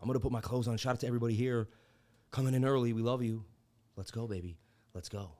I'm going to put my clothes on. Shout out to everybody here coming in early. We love you. Let's go, baby. Let's go.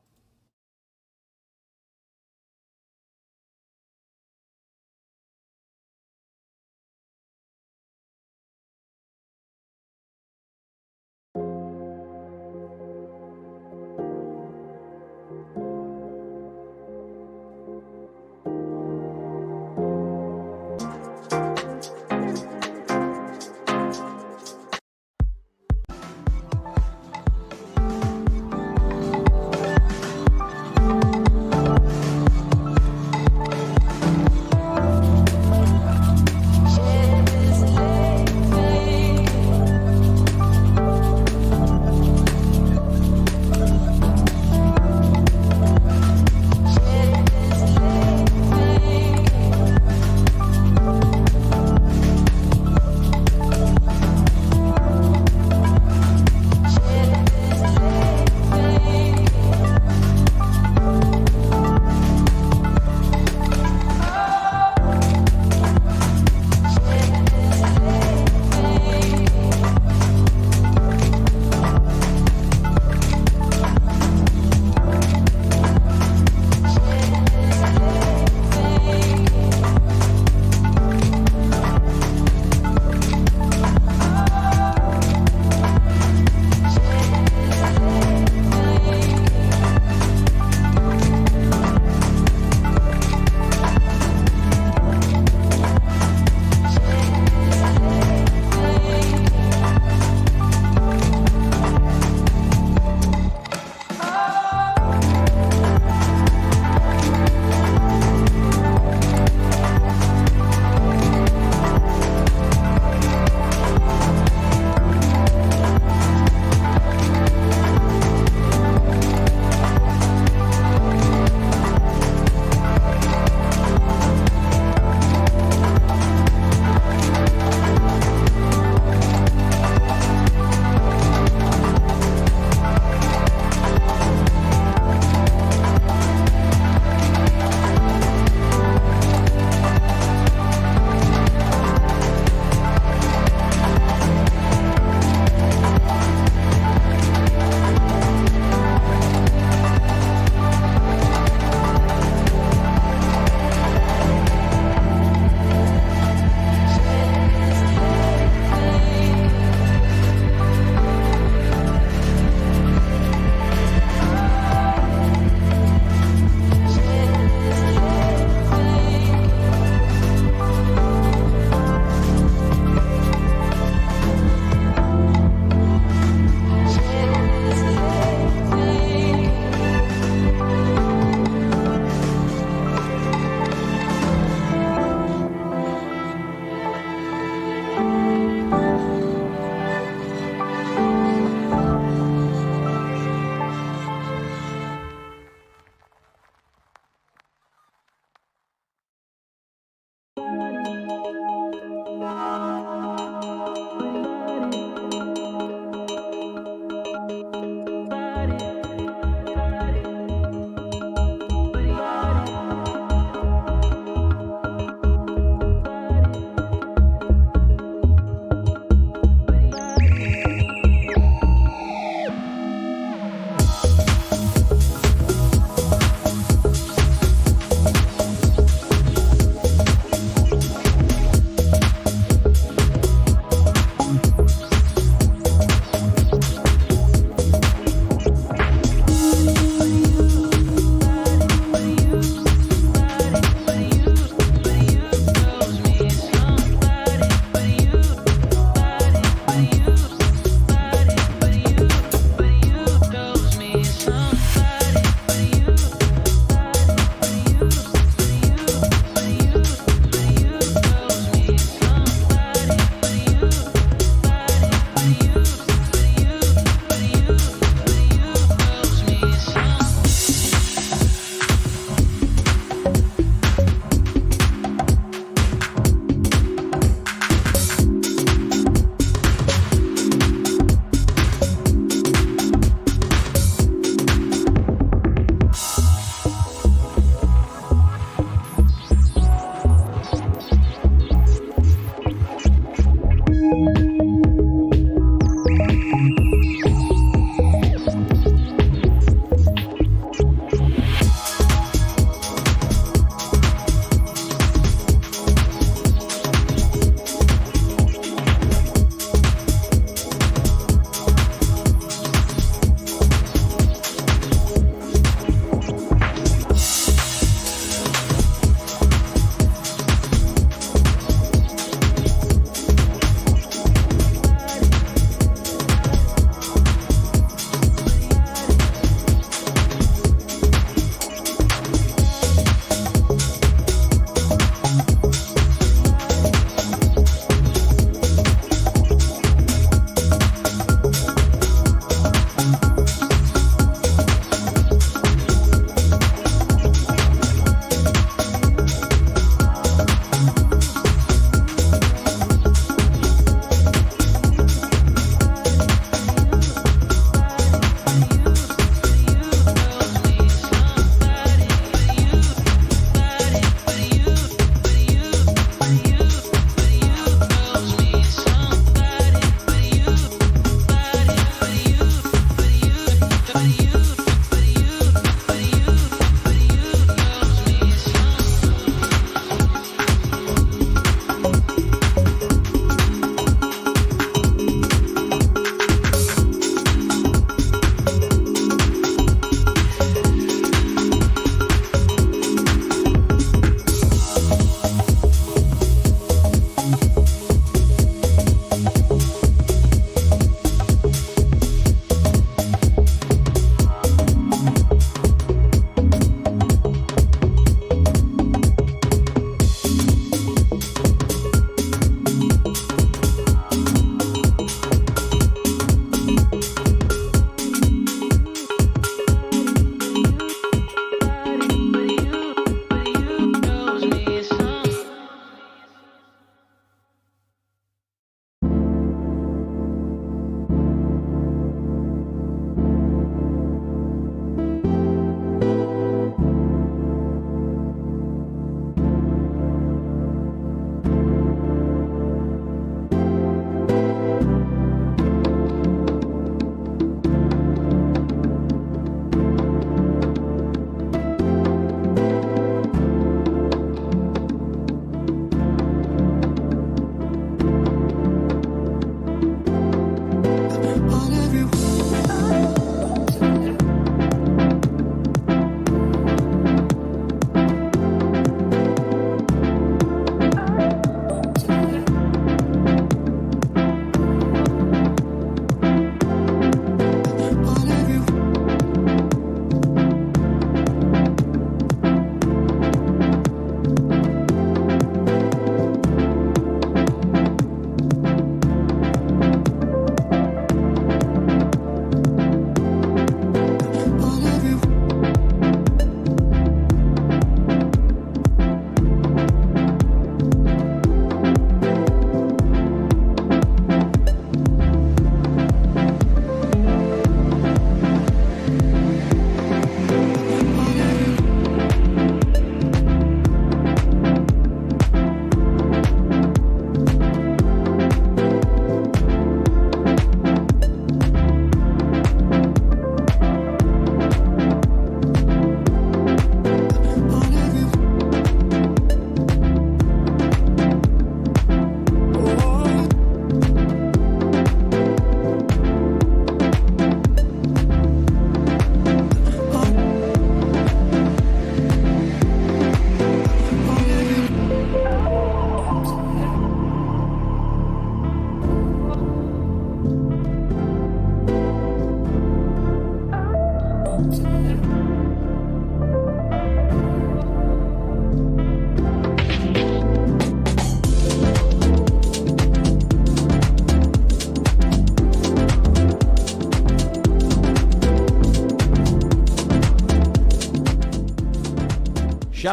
Shout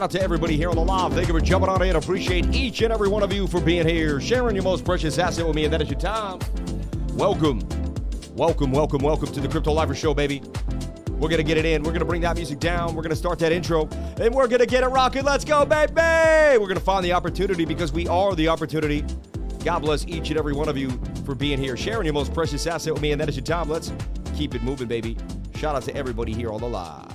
out to everybody here on the live. Thank you for jumping on in. Appreciate each and every one of you for being here, sharing your most precious asset with me, and that is your time. Welcome to the Crypto Lifer Show, baby. We're going to get it in. We're going to bring that music down. We're going to start that intro, and we're going to get it rocking. Let's go, baby. We're going to find the opportunity because we are the opportunity. God bless each and every one of you for being here, sharing your most precious asset with me, and that is your time. Let's keep it moving, baby. Shout out to everybody here on the live.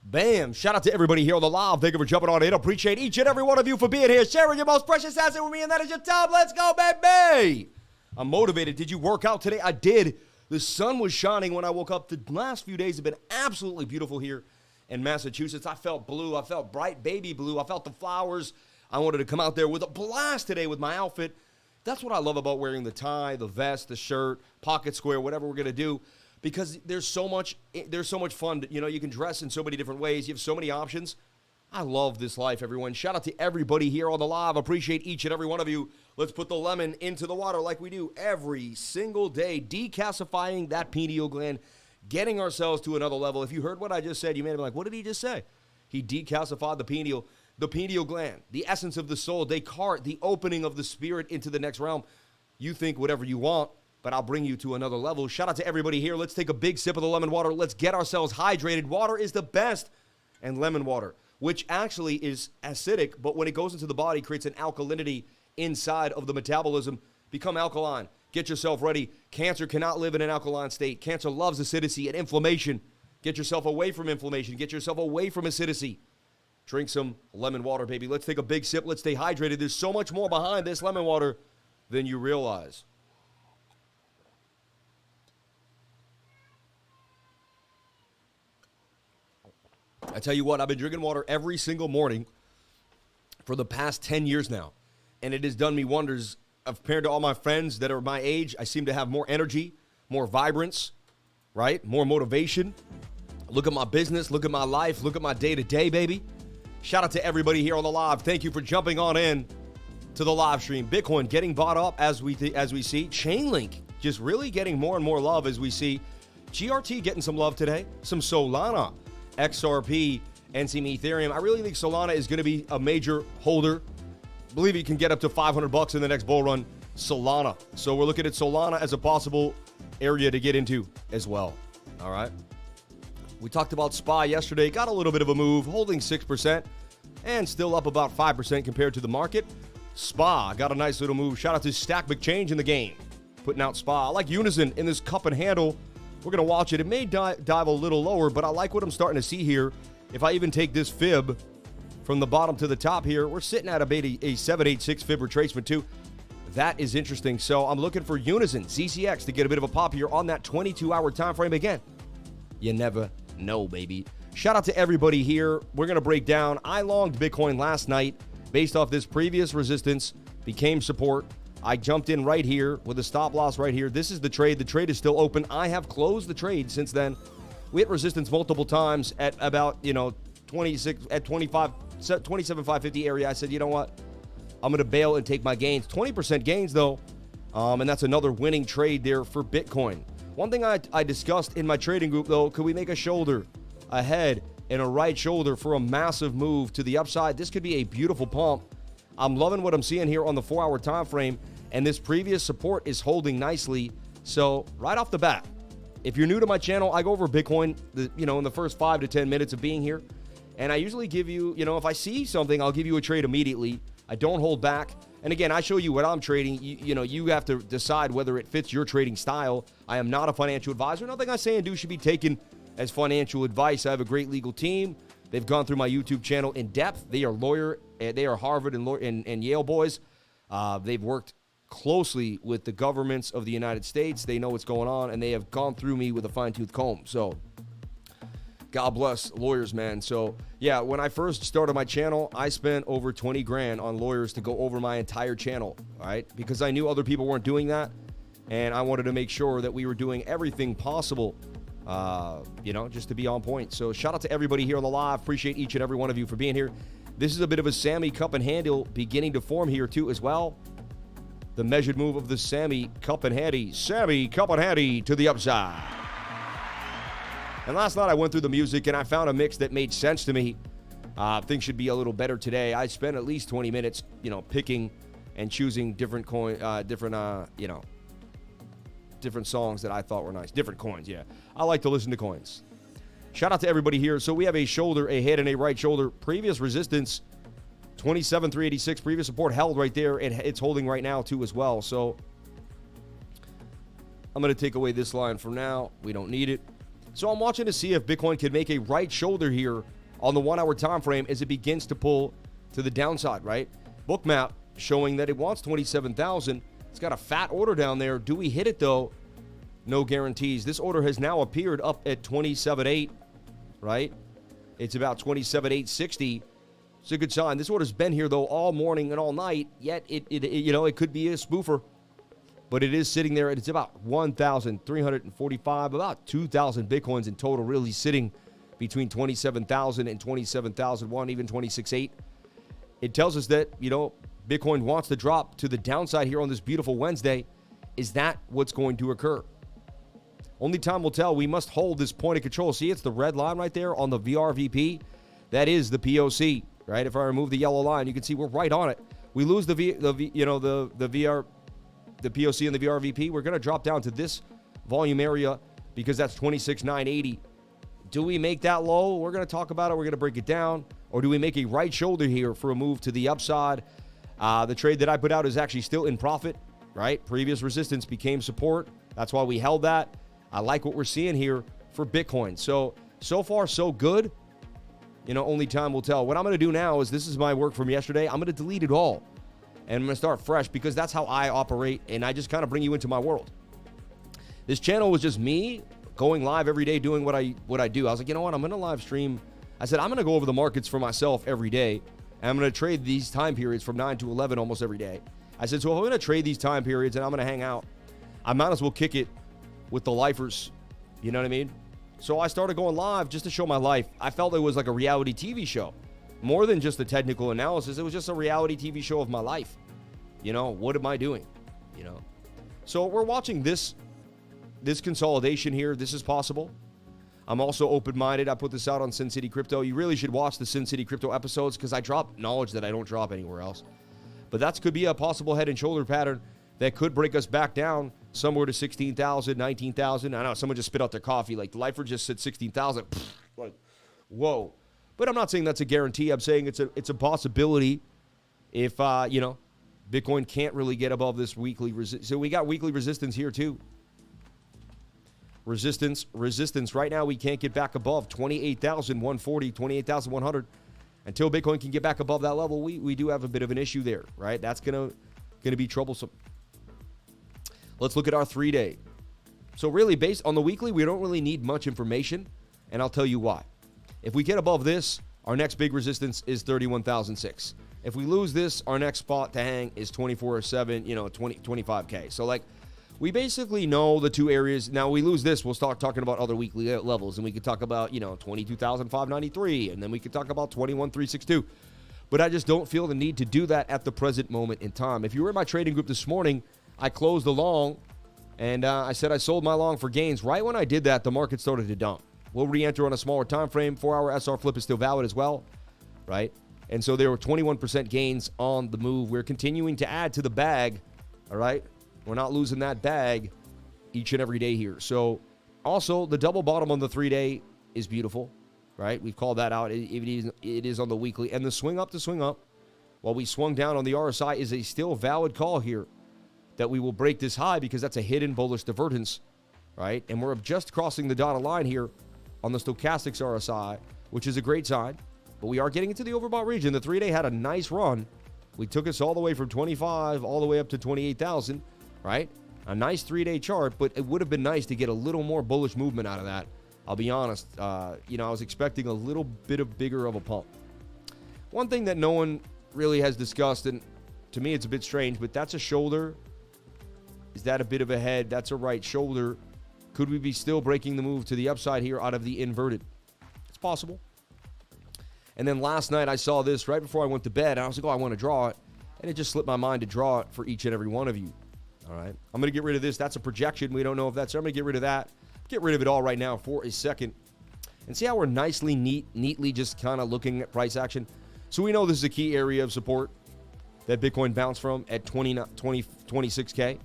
Bam. Shout out to everybody here on the live. Thank you for jumping on in. Appreciate each and every one of you for being here, sharing your most precious asset with me, and that is your time. Let's go, baby. I'm motivated. Did you work out today? I did. The sun was shining when I woke up. The last few days have been absolutely beautiful here in Massachusetts. I felt blue. I felt bright baby blue. I felt the flowers. I wanted to come out there with a blast today with my outfit. That's what I love about wearing the tie, the vest, the shirt, pocket square, whatever we're going to do. Because there's so much fun. You know, you can dress in so many different ways. You have so many options. I love this life, everyone. Shout out to everybody here on the live. Appreciate each and every one of you. Let's put the lemon into the water like we do every single day, decalcifying that pineal gland, getting ourselves to another level. If you heard what I just said, you may be like, what did he just say? He decalcified the pineal gland, the essence of the soul, Descartes, the opening of the spirit into the next realm. You think whatever you want, but I'll bring you to another level. Shout out to everybody here. Let's take a big sip of the lemon water. Let's get ourselves hydrated. Water is the best. And lemon water, which actually is acidic, but when it goes into the body, creates an alkalinity inside of the metabolism. Become alkaline. Get yourself ready. Cancer cannot live in an alkaline state. Cancer loves acidity and inflammation. Get yourself away from inflammation. Get yourself away from acidity. Drink some lemon water, baby. Let's take a big sip. Let's stay hydrated. There's so much more behind this lemon water than you realize. I tell you what, I've been drinking water every single morning for the past 10 years now, and it has done me wonders. Compared to all my friends that are my age, I seem to have more energy, more vibrance, right? More motivation. Look at my business, look at my life, look at my day-to-day, baby. Shout out to everybody here on the live. Thank you for jumping on in to the live stream. Bitcoin getting bought up as we see. Chainlink just really getting more and more love as we see. GRT getting some love today. Some Solana. XRP, and some Ethereum. I really think Solana is going to be a major holder. I believe you can get up to $500 in the next bull run. Solana. So we're looking at Solana as a possible area to get into as well. All right. We talked about SPY yesterday. Got a little bit of a move, holding 6% and still up about 5% compared to the market. SPY got a nice little move. Shout out to Stack McChange in the game, putting out SPY. I like Unison in this cup and handle. We're going to watch it. It may dive a little lower, but I like what I'm starting to see here. If I even take this fib from the bottom to the top here, we're sitting at about a 786 fib retracement too. That is interesting. So I'm looking for Unison, ZCX, to get a bit of a pop here on that 22-hour time frame again. You never know, baby. Shout out to everybody here. We're going to break down. I longed Bitcoin last night based off this previous resistance, became support. I jumped in right here with a stop loss right here. This is the trade. The trade is still open. I have closed the trade since then. We hit resistance multiple times at about, 26, at 27,550 area. I said, you know what? I'm going to bail and take my gains. 20% gains, though. And that's another winning trade there for Bitcoin. One thing I discussed in my trading group, though, could we make a shoulder, a head, and a right shoulder for a massive move to the upside? This could be a beautiful pump. I'm loving what I'm seeing here on the 4-hour time frame, and this previous support is holding nicely. So right off the bat, if you're new to my channel, I go over Bitcoin, in the first 5 to 10 minutes of being here, and I usually give you, if I see something, I'll give you a trade immediately. I don't hold back. And again, I show you what I'm trading. You have to decide whether it fits your trading style. I am not a financial advisor. Nothing I say and do should be taken as financial advice. I have a great legal team. They've gone through my YouTube channel in depth. They are Harvard and Yale boys. They've worked closely with the governments of the United States. They know what's going on, and they have gone through me with a fine-tooth comb. So God bless lawyers, man. So yeah, when I first started my channel, I spent over 20 grand on lawyers to go over my entire channel, all right? Because I knew other people weren't doing that, and I wanted to make sure that we were doing everything possible, just to be on point. So shout out to everybody here on the live. Appreciate each and every one of you for being here. This is a bit of a Sammy cup and handle beginning to form here too as well. The measured move of the Sammy cup and handy. Sammy cup and handy to the upside. And last night I went through the music and I found a mix that made sense to me. Things should be a little better today. I spent at least 20 minutes, picking and choosing different different songs that I thought were nice. Different coins, yeah. I like to listen to coins. Shout out to everybody here. So we have a shoulder, a head, and a right shoulder. Previous resistance, 27,386. Previous support held right there, and it's holding right now too as well. So I'm going to take away this line for now. We don't need it. So I'm watching to see if Bitcoin can make a right shoulder here on the 1-hour time frame as it begins to pull to the downside, right? BOOKMAP showing that it wants 27,000. It's got a fat order down there. Do we hit it, though? No guarantees. This order has now appeared up at 27.8, right? It's about 27.860. It's a good sign. This order's been here, though, all morning and all night, yet it could be a spoofer. But it is sitting there, and it's about 1,345, about 2,000 Bitcoins in total, really sitting between 27,000 and 27,001, even 26.8. It tells us that, Bitcoin wants to drop to the downside here on this beautiful Wednesday. Is that what's going to occur? Only time will tell. We must hold this point of control. See, it's the red line right there on the VRVP. That is the POC, right? If I remove the yellow line, you can see we're right on it. We lose the POC and the VRVP, we're going to drop down to this volume area because that's 26,980. Do we make that low? We're going to talk about it. We're going to break it down. Or do we make a right shoulder here for a move to the upside? The trade that I put out is actually still in profit, right? Previous resistance became support. That's why we held that. I like what we're seeing here for Bitcoin. So far, so good. Only time will tell. What I'm going to do now is, this is my work from yesterday. I'm going to delete it all. And I'm going to start fresh because that's how I operate, and I just kind of bring you into my world. This channel was just me going live every day doing what I do. I was like, you know what? I'm going to live stream. I said, I'm going to go over the markets for myself every day, and I'm going to trade these time periods from 9 to 11 almost every day. I said, so if I'm going to trade these time periods and I'm going to hang out, I might as well kick it with the lifers. You know what I mean? So I started going live just to show my life. I felt it was like a reality TV show. More than just a technical analysis, it was just a reality TV show of my life. What am I doing? So we're watching this consolidation here. This is possible. I'm also open-minded. I put this out on Sin City Crypto. You really should watch the Sin City Crypto episodes because I drop knowledge that I don't drop anywhere else. But that could be a possible head and shoulder pattern that could break us back down somewhere to 16,000, 19,000. I know someone just spit out their coffee. Like, the lifer just said 16,000. Like, whoa. But I'm not saying that's a guarantee. I'm saying it's a possibility if, Bitcoin can't really get above this weekly resistance. So we got weekly resistance here too. Resistance. Right now we can't get back above 28,140, 28,100. Until Bitcoin can get back above that level, we do have a bit of an issue there, right? That's gonna be troublesome. Let's look at our 3-day. So really, based on the weekly, we don't really need much information, and I'll tell you why. If we get above this, our next big resistance is 31,006. If we lose this, our next spot to hang is 24/7, 25K. So like, we basically know the two areas. Now we lose this, we'll start talking about other weekly levels, and we could talk about, 22,593, and then we could talk about 21,362. But I just don't feel the need to do that at the present moment in time. If you were in my trading group this morning, I closed the long, and I said I sold my long for gains. Right when I did that, the market started to dump. We'll re-enter on a smaller time frame. 4-hour SR flip is still valid as well, right? And so there were 21% gains on the move. We're continuing to add to the bag, all right? We're not losing that bag each and every day here. So also, the double bottom on the 3-day is beautiful, right? We've called that out. It is on the weekly. And the swing up to swing up, while we swung down on the RSI, is a still valid call here that we will break this high because that's a hidden bullish divergence, right? And we're just crossing the dotted line here on the stochastics RSI, which is a great sign. But we are getting into the overbought region. The 3-day had a nice run. We took us all the way from 25 all the way up to 28,000, right? A nice 3-day chart, but it would have been nice to get a little more bullish movement out of that. I'll be honest. I was expecting a little bit bigger of a pump. One thing that no one really has discussed, and to me it's a bit strange, but that's a shoulder. Is that a bit of a head? That's a right shoulder. Could we be still breaking the move to the upside here out of the inverted? It's possible. And then last night I saw this right before I went to bed. I was like, I want to draw it. And it just slipped my mind to draw it for each and every one of you. All right. I'm going to get rid of this. That's a projection. We don't know if that's there. I'm going to get rid of that. Get rid of it all right now for a second. And see how we're neatly just kind of looking at price action. So we know this is a key area of support that Bitcoin bounced from at 26K,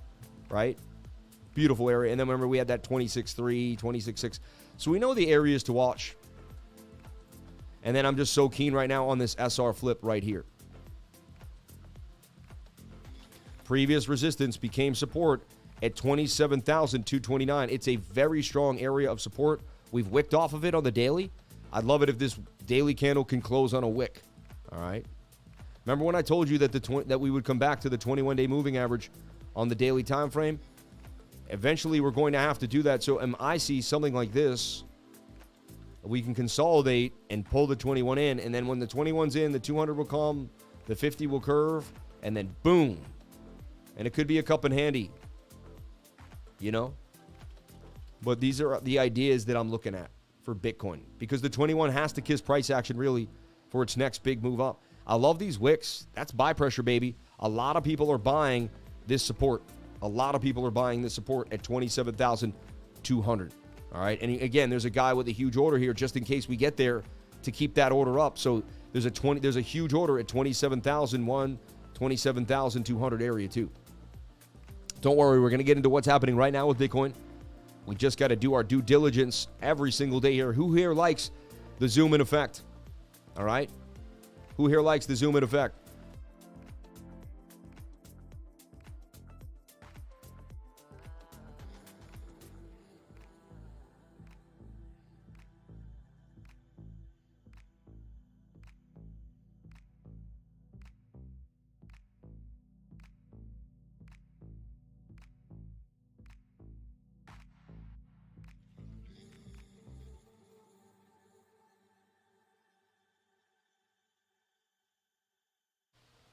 right? Beautiful area. And then remember, we had that 26.3, 26.6. So we know the areas to watch. And then I'm just so keen right now on this SR flip right here. Previous resistance became support at 27,229. It's a very strong area of support. We've wicked off of it on the daily. I'd love it if this daily candle can close on a wick. All right. Remember when I told you that that we would come back to the 21-day moving average on the daily time frame? Eventually, we're going to have to do that. So I see something like this. We can consolidate and pull the 21 in, and then when the 21's in, the 200 will come, the 50 will curve, and then boom. And it could be a cup in handy, you know? But these are the ideas that I'm looking at for Bitcoin, because the 21 has to kiss price action really for its next big move up. I love these wicks. That's buy pressure, baby. A lot of people are buying this support. A lot of people are buying this support at 27,200. All right. And again, there's a guy with a huge order here just in case we get there to keep that order up. So there's a huge order at 27,001, 27,200 area too. Don't worry, we're going to get into what's happening right now with Bitcoin. We just got to do our due diligence every single day here. Who here likes the zoom in effect? All right. Who here likes the zoom in effect?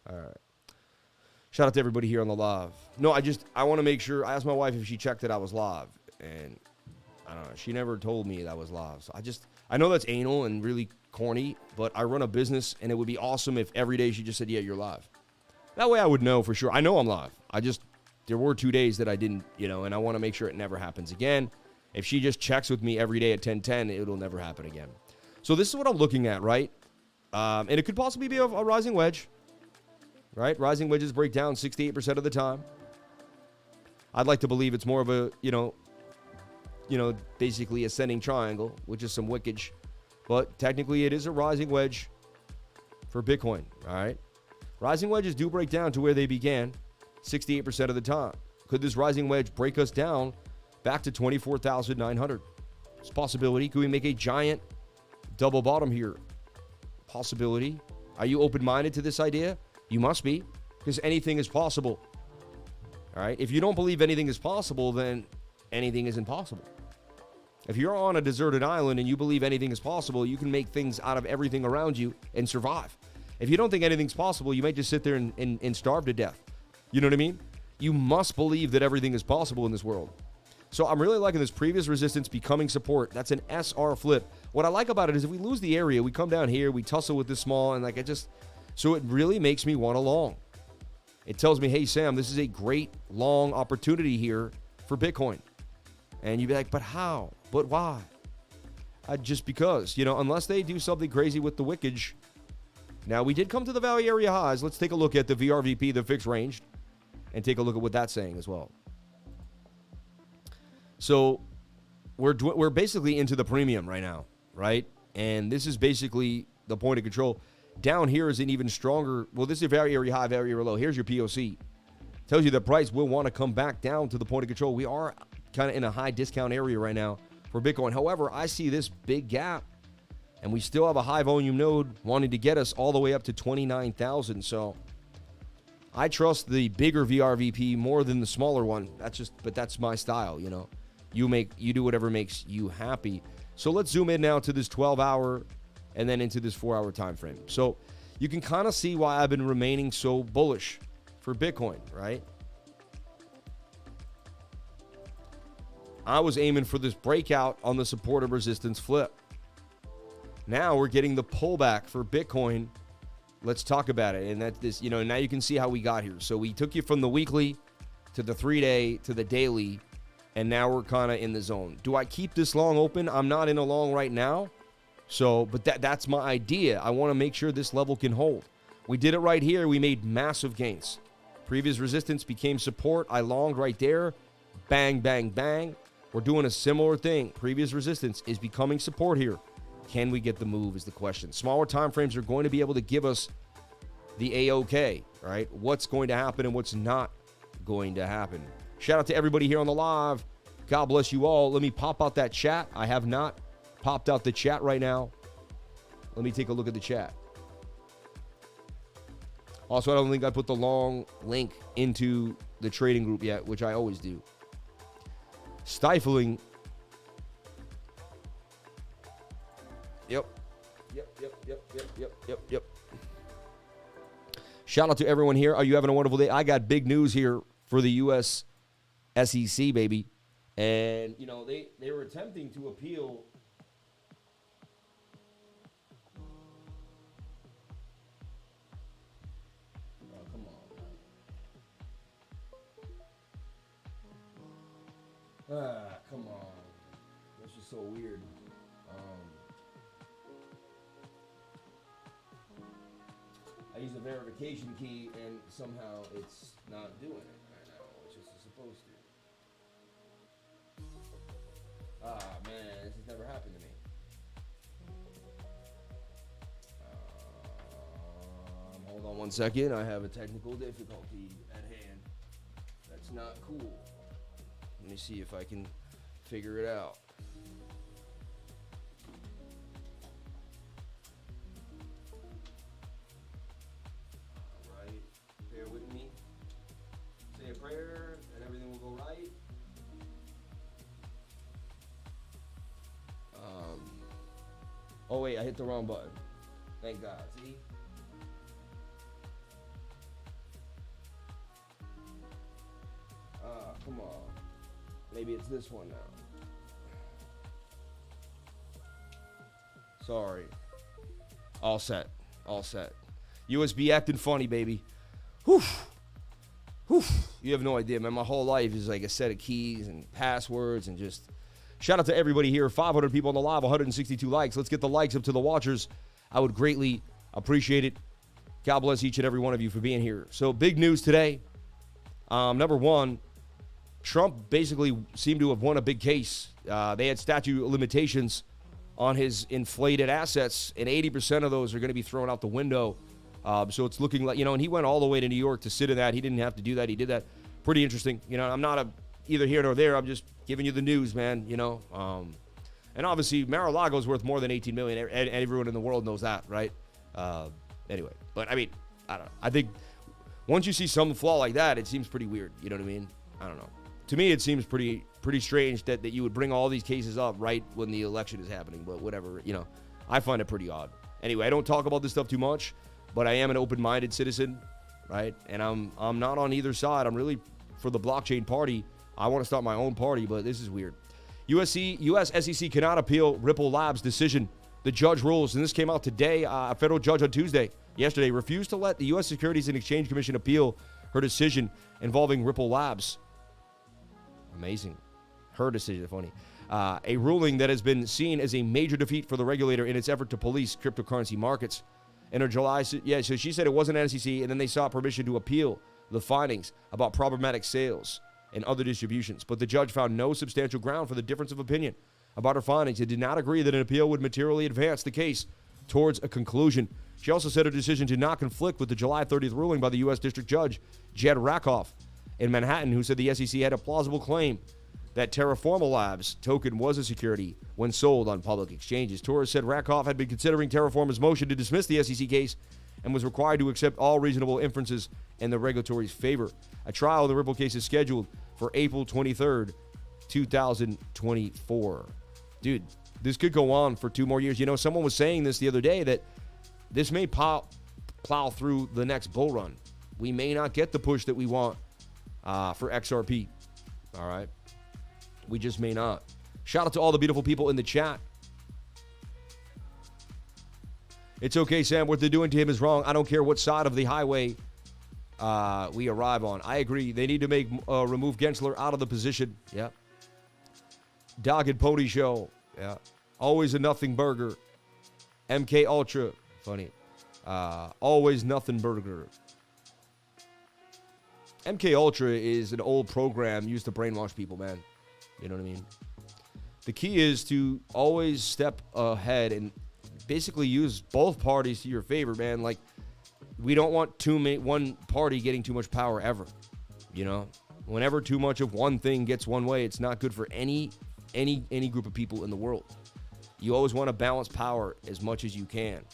All right. Shout out to everybody here on the live. No, I want to make sure. I asked my wife if she checked that I was live, and I don't know. She never told me that I was live. So I know that's anal and really corny, but I run a business, and it would be awesome if every day she just said, yeah, you're live. That way I would know for sure. I know I'm live. There were 2 days that I didn't, and I want to make sure it never happens again. If she just checks with me every day at 10:10, it'll never happen again. So this is what I'm looking at, right? And it could possibly be a rising wedge. Right? Rising wedges break down 68% of the time. I'd like to believe it's more of a, basically ascending triangle, which is some wickage. But technically it is a rising wedge for Bitcoin. All right? Rising wedges do break down to where they began 68% of the time. Could this rising wedge break us down back to 24,900? It's a possibility. Could we make a giant double bottom here? Possibility. Are you open-minded to this idea? You must be, because anything is possible. All right? If you don't believe anything is possible, then anything is impossible. If you're on a deserted island and you believe anything is possible, you can make things out of everything around you and survive. If you don't think anything's possible, you might just sit there and starve to death. You know what I mean? You must believe that everything is possible in this world. So I'm really liking this previous resistance becoming support. That's an SR flip. What I like about it is if we lose the area, we come down here, we tussle with this small, and so it really makes me want a long. it tells me, hey, Sam, this is a great long opportunity here for Bitcoin. And you'd be like, but how? But why? Just because, unless they do something crazy with the wickage. Now, we did come to the value area highs. Let's take a look at the VRVP, the fixed range, and take a look at what that's saying as well. So we're basically into the premium right now, right? And this is basically the point of control. Down here is an even stronger. Well, this is a value area high, value area low. Here's your POC. Tells you the price will want to come back down to the point of control. We are kind of in a high discount area right now for Bitcoin. However, I see this big gap, and we still have a high volume node wanting to get us all the way up to 29,000. So I trust the bigger VRVP more than the smaller one. But that's my style, You do whatever makes you happy. So let's zoom in now to this 12-hour and then into this 4-hour time frame. So you can kind of see why I've been remaining so bullish for Bitcoin, right? I was aiming for this breakout on the support of resistance flip. Now we're getting the pullback for Bitcoin. Let's talk about it. And that's this, now you can see how we got here. So we took you from the weekly to the 3-day to the daily, and now we're kind of in the zone. Do I keep this long open? I'm not in a long right now. So, but that's my idea. I want to make sure this level can hold. We did it right here. We made massive gains. Previous resistance became support. I longed right there. Bang, bang, bang. We're doing a similar thing. Previous resistance is becoming support here. Can we get the move is the question. Smaller time frames are going to be able to give us the A-OK, right? What's going to happen and what's not going to happen. Shout out to everybody here on the live. God bless you all. Let me pop out that chat. I have not popped out the chat right now. Let me take a look at the chat. Also, I don't think I put the long link into the trading group yet, which I always do. Stifling. Yep. Shout out to everyone here. Are you having a wonderful day? I got big news here for the U.S. SEC, baby. And, they were attempting to appeal. Oh, come on. Come on. That's just so weird. I use a verification key, and somehow it's not doing it right now, which it's supposed to. Man, this has never happened to me. Hold on one second. I have a technical difficulty at hand. That's not cool. Let me see if I can figure it out. All right. Bear with me. Say a prayer, and everything will go right. Oh, wait, I hit the wrong button. Thank God. See? Come on. Maybe it's this one now. Sorry. All set. USB acting funny, baby. Whew. You have no idea, man. My whole life is like a set of keys and passwords and just... Shout out to everybody here. 500 people on the live, 162 likes. Let's get the likes up to the watchers. I would greatly appreciate it. God bless each and every one of you for being here. So big news today. Number one, Trump basically seemed to have won a big case. They had statute of limitations on his inflated assets, and 80% of those are going to be thrown out the window. So it's looking like, and he went all the way to New York to sit in that. He didn't have to do that. He did that. Pretty interesting. I'm not either here nor there. I'm just giving you the news, man, And obviously, Mar-a-Lago is worth more than $18 million. And everyone in the world knows that, right? Anyway, but I mean, I don't know. I think once you see some flaw like that, it seems pretty weird. You know what I mean? I don't know. To me, it seems pretty strange that you would bring all these cases up right when the election is happening. But whatever, I find it pretty odd. Anyway, I don't talk about this stuff too much, but I am an open-minded citizen, right? And I'm not on either side. I'm really for the blockchain party. I want to start my own party, but this is weird. US SEC cannot appeal Ripple Labs' decision. The judge rules, and this came out today. A federal judge on yesterday, refused to let the U.S. Securities and Exchange Commission appeal her decision involving Ripple Labs. Amazing. Her decision, funny. A ruling that has been seen as a major defeat for the regulator in its effort to police cryptocurrency markets. In her July, so she said it wasn't SEC, and then they sought permission to appeal the findings about problematic sales and other distributions. But the judge found no substantial ground for the difference of opinion about her findings and did not agree that an appeal would materially advance the case towards a conclusion. She also said her decision did not conflict with the July 30th ruling by the U.S. District Judge Jed Rakoff in Manhattan, who said the SEC had a plausible claim that Terraform Labs token was a security when sold on public exchanges. Torres said Rakoff had been considering Terraform's motion to dismiss the SEC case and was required to accept all reasonable inferences in the regulatory's favor. A trial of the Ripple case is scheduled for April 23rd, 2024. Dude, this could go on for 2 more years. You know, someone was saying this the other day that this may plow through the next bull run. We may not get the push that we want for XRP. All right? We just may not. Shout out to all the beautiful people in the chat. It's okay, Sam. What they're doing to him is wrong. I don't care what side of the highway we arrive on. I agree. They need to remove Gensler out of the position. Yeah. Dogged Pony Show. Yeah. Always a nothing burger. MK Ultra. Funny. Always nothing burger. MK Ultra is an old program used to brainwash people, man. You know what I mean? The key is to always step ahead and basically use both parties to your favor, man. Like, we don't want one party getting too much power ever. You know, whenever too much of one thing gets one way, it's not good for any group of people in the world. You always want to balance power as much as you can.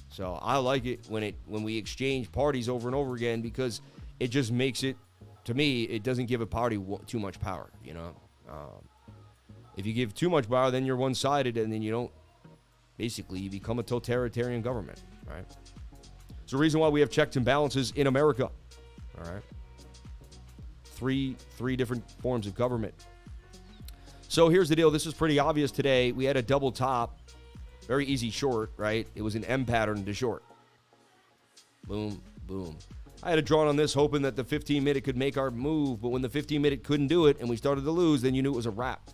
So I like it when we exchange parties over and over again, because it just makes it, to me, it doesn't give a party too much power, you know. If you give too much power, then you're one-sided, and then you become a totalitarian government, right? It's the reason why we have checks and balances in America, all right? Three different forms of government. So here's the deal. This is pretty obvious today. We had a double top, very easy short, right? It was an M pattern to short. Boom, boom. I had a drawn on this hoping that the 15-minute could make our move, but when the 15-minute couldn't do it and we started to lose, then you knew it was a wrap.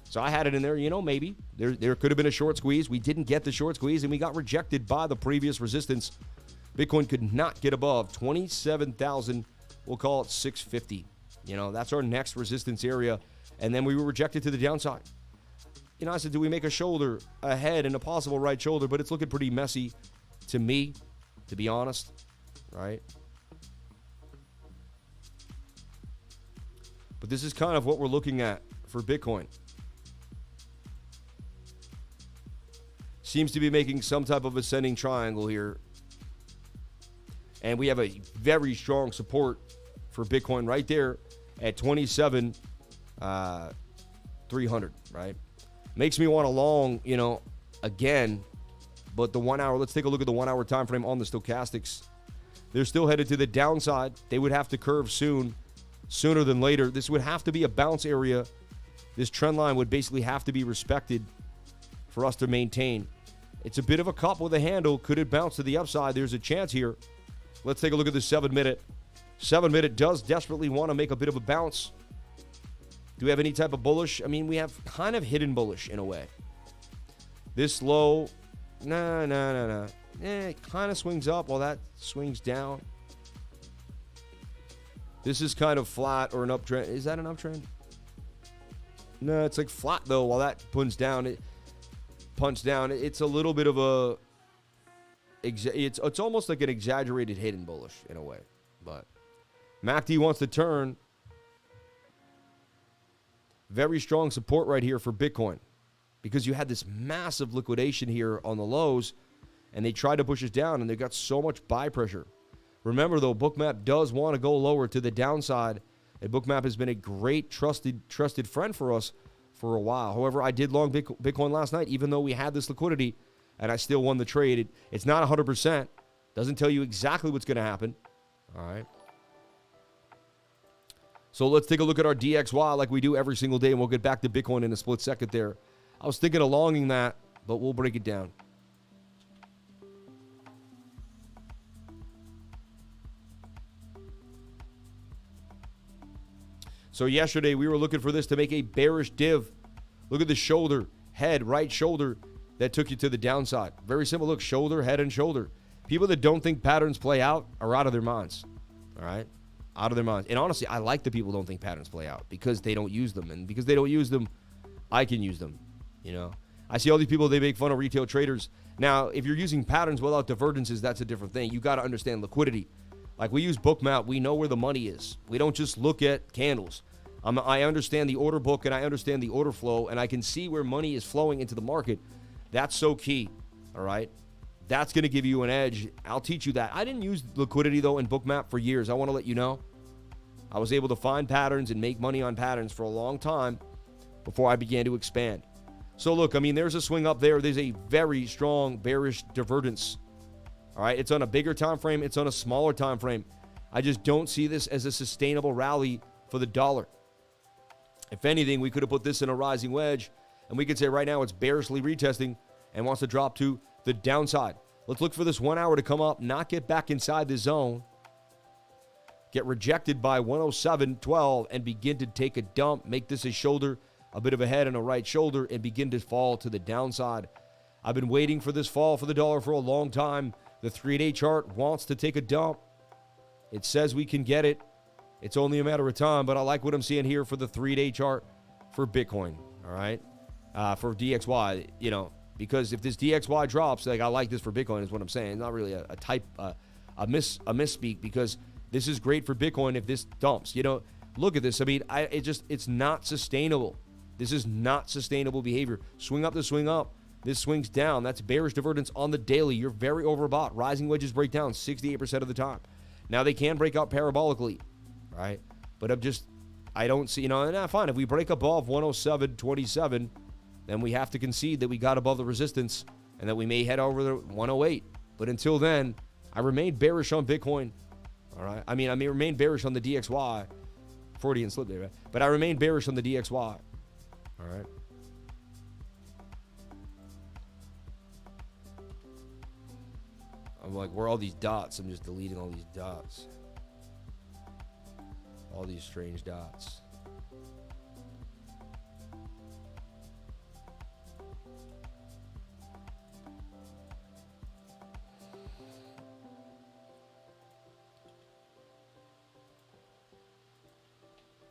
So I had it in there, you know, maybe. There could have been a short squeeze. We didn't get the short squeeze, and we got rejected by the previous resistance. Bitcoin could not get above 27,000, we'll call it 650. You know, that's our next resistance area, and then we were rejected to the downside. You know, I said, do we make a shoulder ahead and a possible right shoulder? But it's looking pretty messy to me, to be honest, right? But this is kind of what we're looking at for Bitcoin. Seems to be making some type of ascending triangle here. And we have a very strong support for Bitcoin right there at 27,300, right? Makes me want a long, you know, again. But the 1 hour, let's take a look at the 1 hour time frame on the stochastics. They're still headed to the downside. They would have to curve sooner than later. This would have to be a bounce area. This trend line would basically have to be respected for us to maintain. It's a bit of a cup with a handle. Could it bounce to the upside? There's a chance here. Let's take a look at the 7-minute. 7-minute does desperately want to make a bit of a bounce. Do we have any type of bullish? I mean, we have kind of hidden bullish in a way. This low, no. It kind of swings up while that swings down. This is kind of flat or an uptrend. Is that an uptrend? No, it's like flat though. While that punches down, it's a little bit of a. It's almost like an exaggerated hidden bullish in a way. But MACD wants to turn. Very strong support right here for Bitcoin, because you had this massive liquidation here on the lows, and they tried to push us down, and they got so much buy pressure. Remember, though, BOOKMAP does want to go lower to the downside, and BOOKMAP has been a great trusted friend for us for a while. However, I did long Bitcoin last night, even though we had this liquidity, and I still won the trade. It's not 100%. Doesn't tell you exactly what's going to happen. All right. So let's take a look at our DXY like we do every single day, and we'll get back to Bitcoin in a split second there. I was thinking of longing that, but we'll break it down. So yesterday we were looking for this to make a bearish div. Look at the shoulder, head, right shoulder that took you to the downside. Very simple. Look, shoulder, head, and shoulder. People that don't think patterns play out are out of their minds. All right? Out of their minds. And honestly, I like the people who don't think patterns play out because they don't use them. And because they don't use them, I can use them. You know? I see all these people, they make fun of retail traders. Now, if you're using patterns without divergences, that's a different thing. You got to understand liquidity. Like we use BOOKMAP, we know where the money is. We don't just look at candles. I understand the order book and I understand the order flow, and I can see where money is flowing into the market. That's so key. All right? That's going to give you an edge. I'll teach you that. I didn't use liquidity, though, in BOOKMAP for years. I want to let you know. I was able to find patterns and make money on patterns for a long time before I began to expand. So, look, I mean, there's a swing up there. There's a very strong bearish divergence. All right? It's on a bigger time frame. It's on a smaller time frame. I just don't see this as a sustainable rally for the dollar. If anything, we could have put this in a rising wedge, and we could say right now it's bearishly retesting and wants to drop to the downside. Let's look for this 1 hour to come up, not get back inside the zone, get rejected by 107.12, and begin to take a dump, make this a shoulder, a bit of a head and a right shoulder, and begin to fall to the downside. I've been waiting for this fall for the dollar for a long time. The 3-day chart wants to take a dump. It says we can get it. It's only a matter of time, but I like what I'm seeing here for the 3-day chart for Bitcoin, all right? For DXY, you know, because if this DXY drops, like I like this for Bitcoin is what I'm saying. It's not really a misspeak, because this is great for Bitcoin if this dumps. You know, look at this. I mean, it's not sustainable. This is not sustainable behavior. Swing up to swing up. This swings down. That's bearish divergence on the daily. You're very overbought. Rising wedges break down 68% of the time. Now they can break out parabolically, right? But I don't see, you know, and fine. If we break above 107.27, then we have to concede that we got above the resistance and that we may head over the 108. But until then, I remain bearish on Bitcoin. All right. I may remain bearish on the DXY. 40 and slip there, right? But I remain bearish on the DXY. All right. I'm like, where are all these dots? I'm just deleting all these dots. All these strange dots.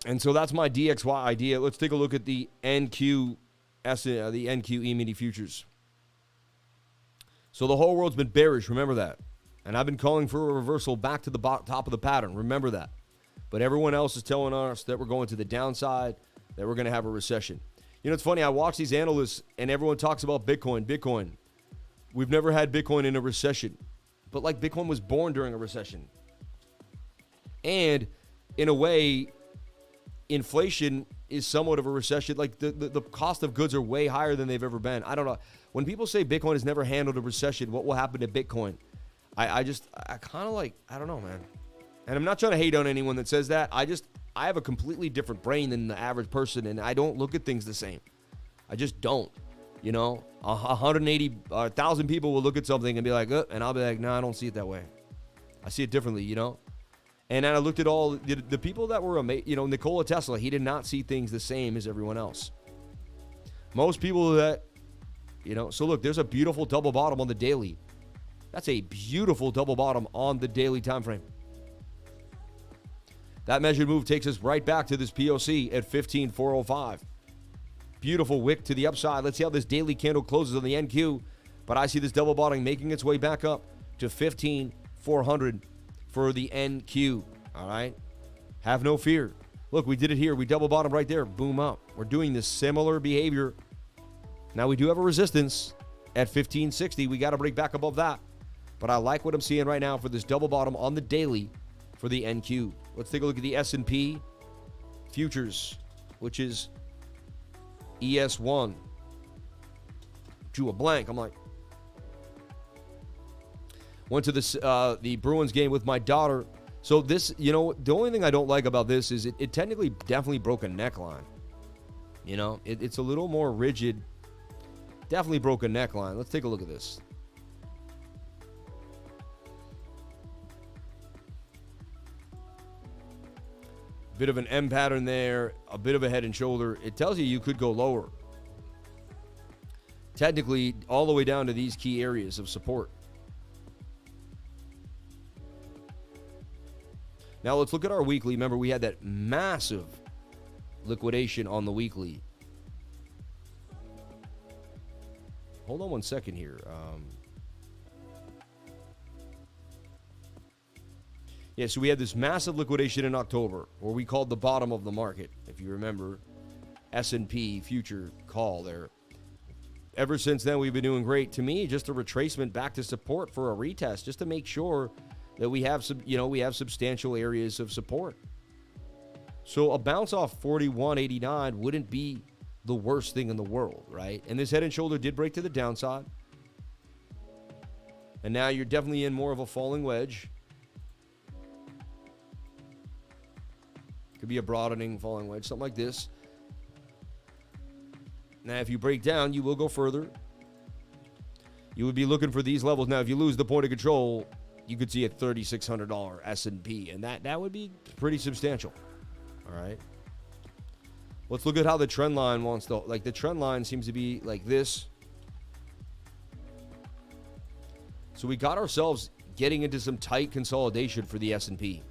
And so that's my DXY idea. Let's take a look at the NQ E-mini futures. So the whole world's been bearish, remember that. And I've been calling for a reversal back to the top of the pattern, remember that. But everyone else is telling us that we're going to the downside, that we're going to have a recession. You know, it's funny, I watch these analysts and everyone talks about Bitcoin. We've never had Bitcoin in a recession. But like Bitcoin was born during a recession. And in a way, inflation is somewhat of a recession. Like the cost of goods are way higher than they've ever been. I don't know. When people say Bitcoin has never handled a recession, what will happen to Bitcoin? I kind of like, I don't know, man. And I'm not trying to hate on anyone that says that. I have a completely different brain than the average person, and I don't look at things the same. I just don't. You know, 1,000 people will look at something and be like, and I'll be like, no, I don't see it that way. I see it differently, you know? And then I looked at all the people that were, you know, Nikola Tesla, he did not see things the same as everyone else. Most people that, you know, so look, there's a beautiful double bottom on the daily. That's a beautiful double bottom on the daily time frame. That measured move takes us right back to this POC at 15,405. Beautiful wick to the upside. Let's see how this daily candle closes on the NQ. But I see this double bottom making its way back up to 15,400 for the NQ. All right? Have no fear. Look, we did it here. We double bottom right there. Boom up. We're doing this similar behavior. Now, we do have a resistance at 1560. We got to break back above that. But I like what I'm seeing right now for this double bottom on the daily for the NQ. Let's take a look at the S&P futures, which is ES1. Drew a blank. I'm like, went to this the Bruins game with my daughter. So this, you know, the only thing I don't like about this is it technically definitely broke a neckline. You know, it's a little more rigid. Definitely broke a neckline. Let's take a look at this. Bit of an M pattern there, a bit of a head and shoulder. It tells you could go lower. Technically, all the way down to these key areas of support. Now let's look at our weekly. Remember, we had that massive liquidation on the weekly. Hold on one second here. Yeah, so we had this massive liquidation in October, or we called the bottom of the market, if you remember, S&P future call there. Ever since then, we've been doing great. To me, just a retracement back to support for a retest, just to make sure that we have some, we have substantial areas of support. So a bounce off 41.89 wouldn't be the worst thing in the world, right? And this head and shoulder did break to the downside. And now you're definitely in more of a falling wedge. Could be a broadening falling wedge, something like this. Now, if you break down, you will go further. You would be looking for these levels. Now, if you lose the point of control, you could see a $3,600 S&P, and that would be pretty substantial. All right. Let's look at how the trend line wants to, like the trend line seems to be like this. So we got ourselves getting into some tight consolidation for the S&P.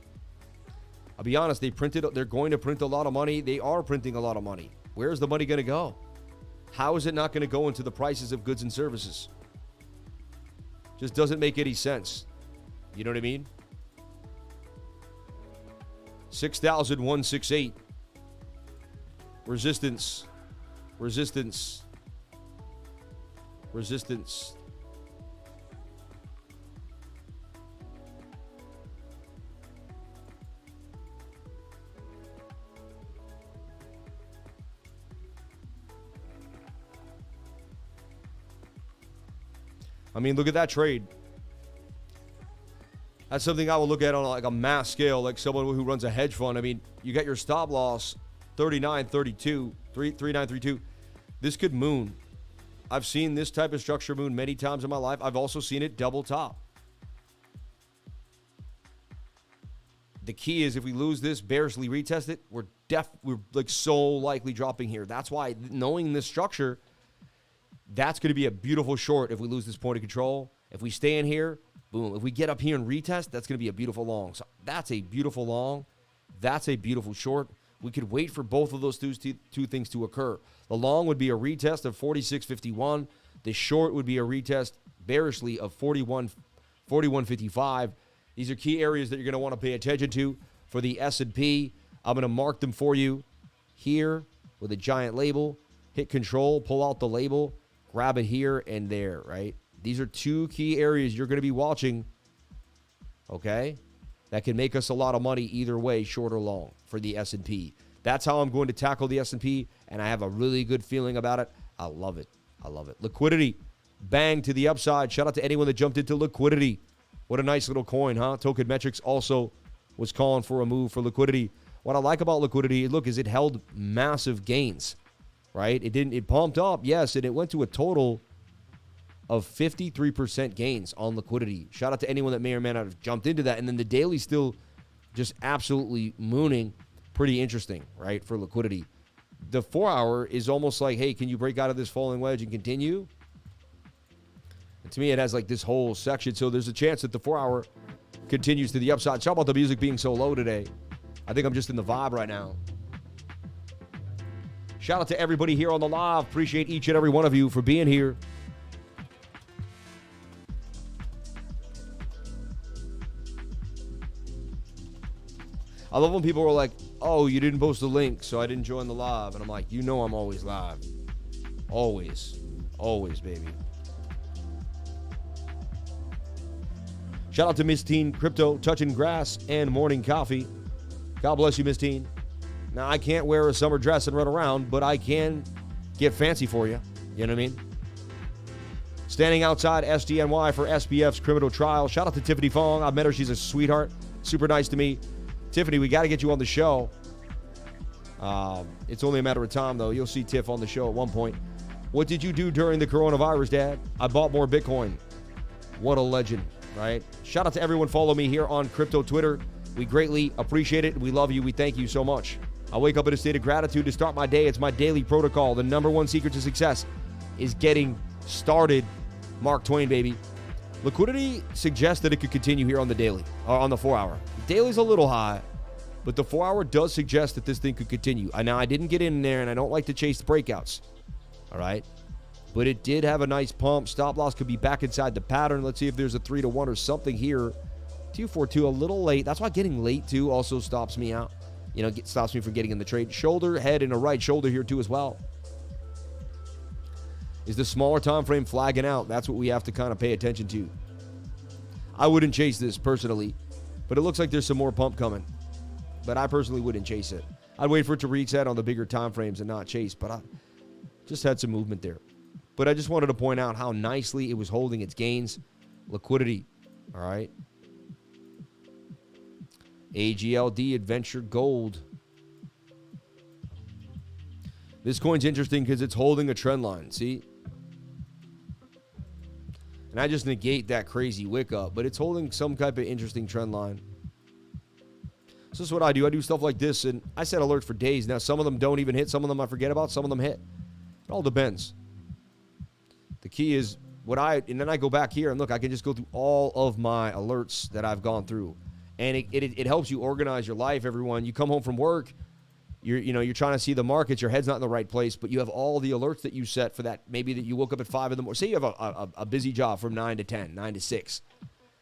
I'll be honest, they're going to print a lot of money. They are printing a lot of money. Where's the money going to go? How is it not going to go into the prices of goods and services? Just doesn't make any sense. You know what I mean? 6,168. Resistance. Resistance. Resistance. I mean, look at that trade. That's something I will look at on like a mass scale, like someone who runs a hedge fund. I mean, you got your stop loss, 39.32, 39.32. This could moon. I've seen this type of structure moon many times in my life. I've also seen it double top. The key is if we lose this, bearishly retest it, we're like so likely dropping here. That's why knowing this structure, that's going to be a beautiful short if we lose this point of control. If we stay in here, boom. If we get up here and retest, that's going to be a beautiful long. So that's a beautiful long. That's a beautiful short. We could wait for both of those two things to occur. The long would be a retest of 46.51. The short would be a retest bearishly of 41.55. These are key areas that you're going to want to pay attention to for the S&P. I'm going to mark them for you here with a giant label. Hit control, pull out the label, grab it here and there, right? These are two key areas you're going to be watching, okay, that can make us a lot of money either way, short or long, for the S&P. That's how I'm going to tackle the S&P, and I have a really good feeling about it. I love it. I love it. Liquidity, bang to the upside. Shout out to anyone that jumped into liquidity. What a nice little coin, huh? Token Metrics also was calling for a move for liquidity. What I like about liquidity, look, is it held massive gains, right? It pumped up, yes, and it went to a total of 53% gains on liquidity. Shout out to anyone that may or may not have jumped into that. And then the daily still just absolutely mooning. Pretty interesting, right, for liquidity. The 4-hour is almost like, hey, can you break out of this falling wedge and continue? And to me, it has like this whole section. So there's a chance that the 4-hour continues to the upside. Shout out about the music being so low today. I think I'm just in the vibe right now. Shout out to everybody here on the live. Appreciate each and every one of you for being here. I love when people are like, oh, you didn't post a link, so I didn't join the live. And I'm like, you know I'm always live. Always. Always, baby. Shout out to Miss Teen Crypto, Touching Grass, and Morning Coffee. God bless you, Miss Teen. Now, I can't wear a summer dress and run around, but I can get fancy for you. You know what I mean? Standing outside SDNY for SPF's criminal trial. Shout out to Tiffany Fong. I met her. She's a sweetheart. Super nice to me. Tiffany, we got to get you on the show. It's only a matter of time, though. You'll see Tiff on the show at one point. What did you do during the coronavirus, Dad? I bought more Bitcoin. What a legend, right? Shout out to everyone. Follow me here on Crypto Twitter We greatly appreciate it. We love you. We thank you so much. I wake up in a state of gratitude to start my day. It's my daily protocol. The number one secret to success is getting started. Mark Twain, baby. Liquidity suggests that it could continue here on the daily, or on the 4-hour. The daily's a little high, but the 4-hour does suggest that this thing could continue. Now, I didn't get in there, and I don't like to chase the breakouts. All right? But it did have a nice pump. Stop loss could be back inside the pattern. Let's see if there's a 3-to-1 or something here. 242, a little late. That's why getting late, too, also stops me out. You know, stops me from getting in the trade. Shoulder, head, and a right shoulder here, too, as well. Is the smaller time frame flagging out? That's what we have to kind of pay attention to. I wouldn't chase this personally, but it looks like there's some more pump coming. But I personally wouldn't chase it. I'd wait for it to reset on the bigger time frames and not chase, but I just had some movement there. But I just wanted to point out how nicely it was holding its gains. Liquidity, all right? AGLD, Adventure Gold. This coin's interesting because it's holding a trend line, see? And I just negate that crazy wick up, but it's holding some type of interesting trend line. So this is what I do. I do stuff like this, and I set alerts for days. Now, some of them don't even hit. Some of them I forget about. Some of them hit. It all depends. The key is and then I go back here, and look, I can just go through all of my alerts that I've gone through. And it helps you organize your life, everyone. You come home from work, you're trying to see the markets, your head's not in the right place, but you have all the alerts that you set for that. Maybe that you woke up at 5 in the morning. Say you have a busy job from 9 to 10, 9 to 6.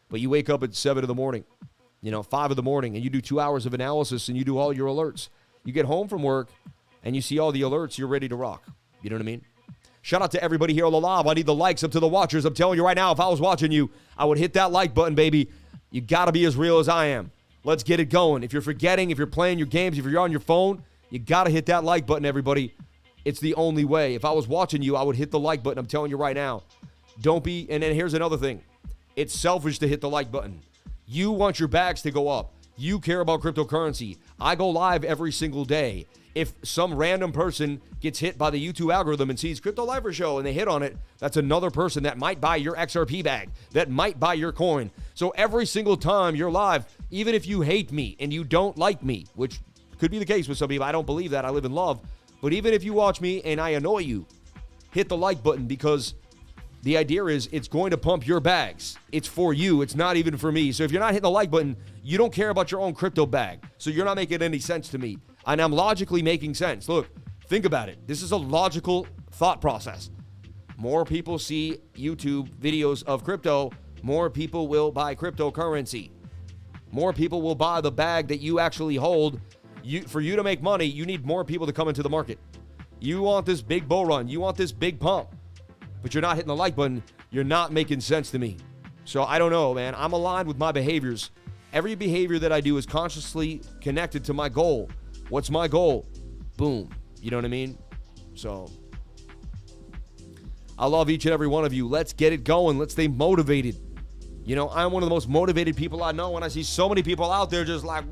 But you wake up at 7 in the morning, 5 in the morning, and you do 2 hours of analysis, and you do all your alerts. You get home from work, and you see all the alerts, you're ready to rock. You know what I mean? Shout out to everybody here on the live. I need the likes up to the watchers. I'm telling you right now, if I was watching you, I would hit that like button, baby. You got to be as real as I am. Let's get it going. If you're forgetting, if you're playing your games, if you're on your phone, you got to hit that like button, everybody. It's the only way. If I was watching you, I would hit the like button. I'm telling you right now. Don't be, and then here's another thing. It's selfish to hit the like button. You want your bags to go up. You care about cryptocurrency. I go live every single day. If some random person gets hit by the YouTube algorithm and sees Crypto Lifer Show and they hit on it, that's another person that might buy your XRP bag, that might buy your coin. So every single time you're live, even if you hate me and you don't like me, which could be the case with some people, I don't believe that, I live in love, but even if you watch me and I annoy you, hit the like button, because the idea is it's going to pump your bags. It's for you. It's not even for me. So if you're not hitting the like button, you don't care about your own crypto bag. So you're not making any sense to me. And I'm logically making sense. Look, think about it. This is a logical thought process. More people see YouTube videos of crypto, more people will buy cryptocurrency. More people will buy the bag that you actually hold. For you to make money, you need more people to come into the market. You want this big bull run. You want this big pump. But you're not hitting the like button. You're not making sense to me. So I don't know, man. I'm aligned with my behaviors. Every behavior that I do is consciously connected to my goal. What's my goal? Boom. You know what I mean? So I love each and every one of you. Let's get it going. Let's stay motivated. I'm one of the most motivated people I know, and I see so many people out there just like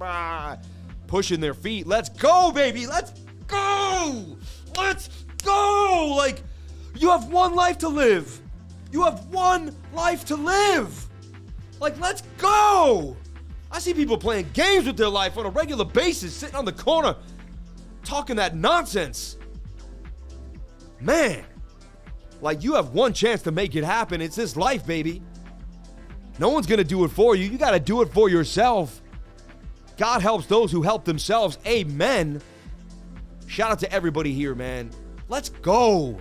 pushing their feet. Let's go, baby. Let's go. Let's go. Like, you have one life to live. You have one life to live. Like, let's go. I see people playing games with their life on a regular basis, sitting on the corner, talking that nonsense. Man, like, you have one chance to make it happen. It's this life, baby. No one's going to do it for you. You got to do it for yourself. God helps those who help themselves. Amen. Shout out to everybody here, man. Let's go.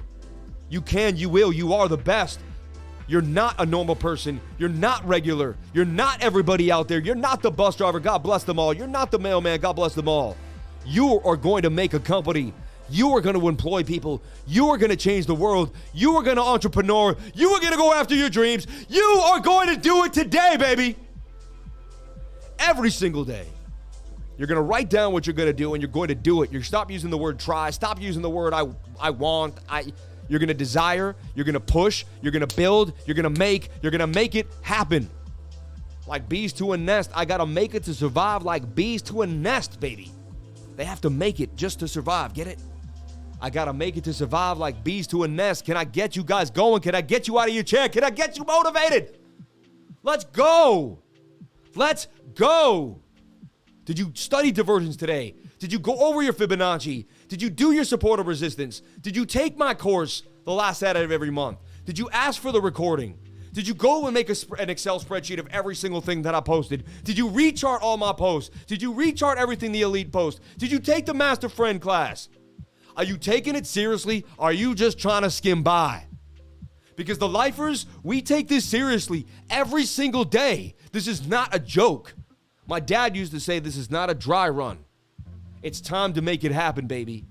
You can, you will, you are the best. You're not a normal person. You're not regular. You're not everybody out there. You're not the bus driver. God bless them all. You're not the mailman. God bless them all. You are going to make a company. You are going to employ people. You are going to change the world. You are going to entrepreneur. You are going to go after your dreams. You are going to do it today, baby. Every single day. You're going to write down what you're going to do, and you're going to do it. You stop using the word try. Stop using the word I want. You're going to desire, you're going to push, you're going to build, you're going to make it happen. Like bees to a nest. I got to make it to survive like bees to a nest, baby. They have to make it just to survive. Get it? I got to make it to survive like bees to a nest. Can I get you guys going? Can I get you out of your chair? Can I get you motivated? Let's go. Let's go. Did you study divergence today? Did you go over your Fibonacci? Did you do your support of resistance? Did you take my course the last Saturday of every month? Did you ask for the recording? Did you go and make an Excel spreadsheet of every single thing that I posted? Did you rechart all my posts? Did you rechart everything the elite post? Did you take the Master Friend class? Are you taking it seriously? Or are you just trying to skim by? Because the lifers, we take this seriously every single day. This is not a joke. My dad used to say this is not a dry run. It's time to make it happen, baby.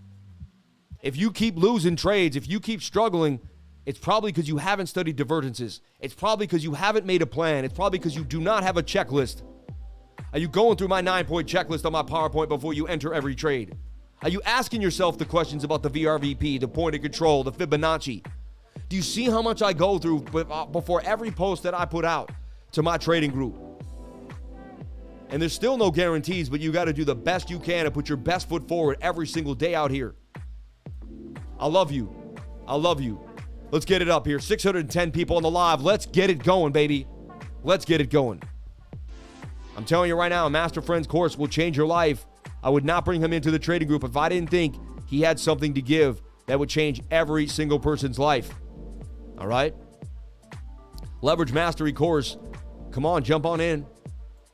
If you keep losing trades, if you keep struggling, it's probably because you haven't studied divergences. It's probably because you haven't made a plan. It's probably because you do not have a checklist. Are you going through my 9-point checklist on my PowerPoint before you enter every trade? Are you asking yourself the questions about the VRVP, the point of control, the Fibonacci? Do you see how much I go through before every post that I put out to my trading group? And there's still no guarantees, but you got to do the best you can and put your best foot forward every single day out here. I love you. I love you. Let's get it up here. 610 people on the live. Let's get it going, baby. Let's get it going. I'm telling you right now, a Master Friends course will change your life. I would not bring him into the trading group if I didn't think he had something to give that would change every single person's life. All right? Leverage Mastery course. Come on, jump on in.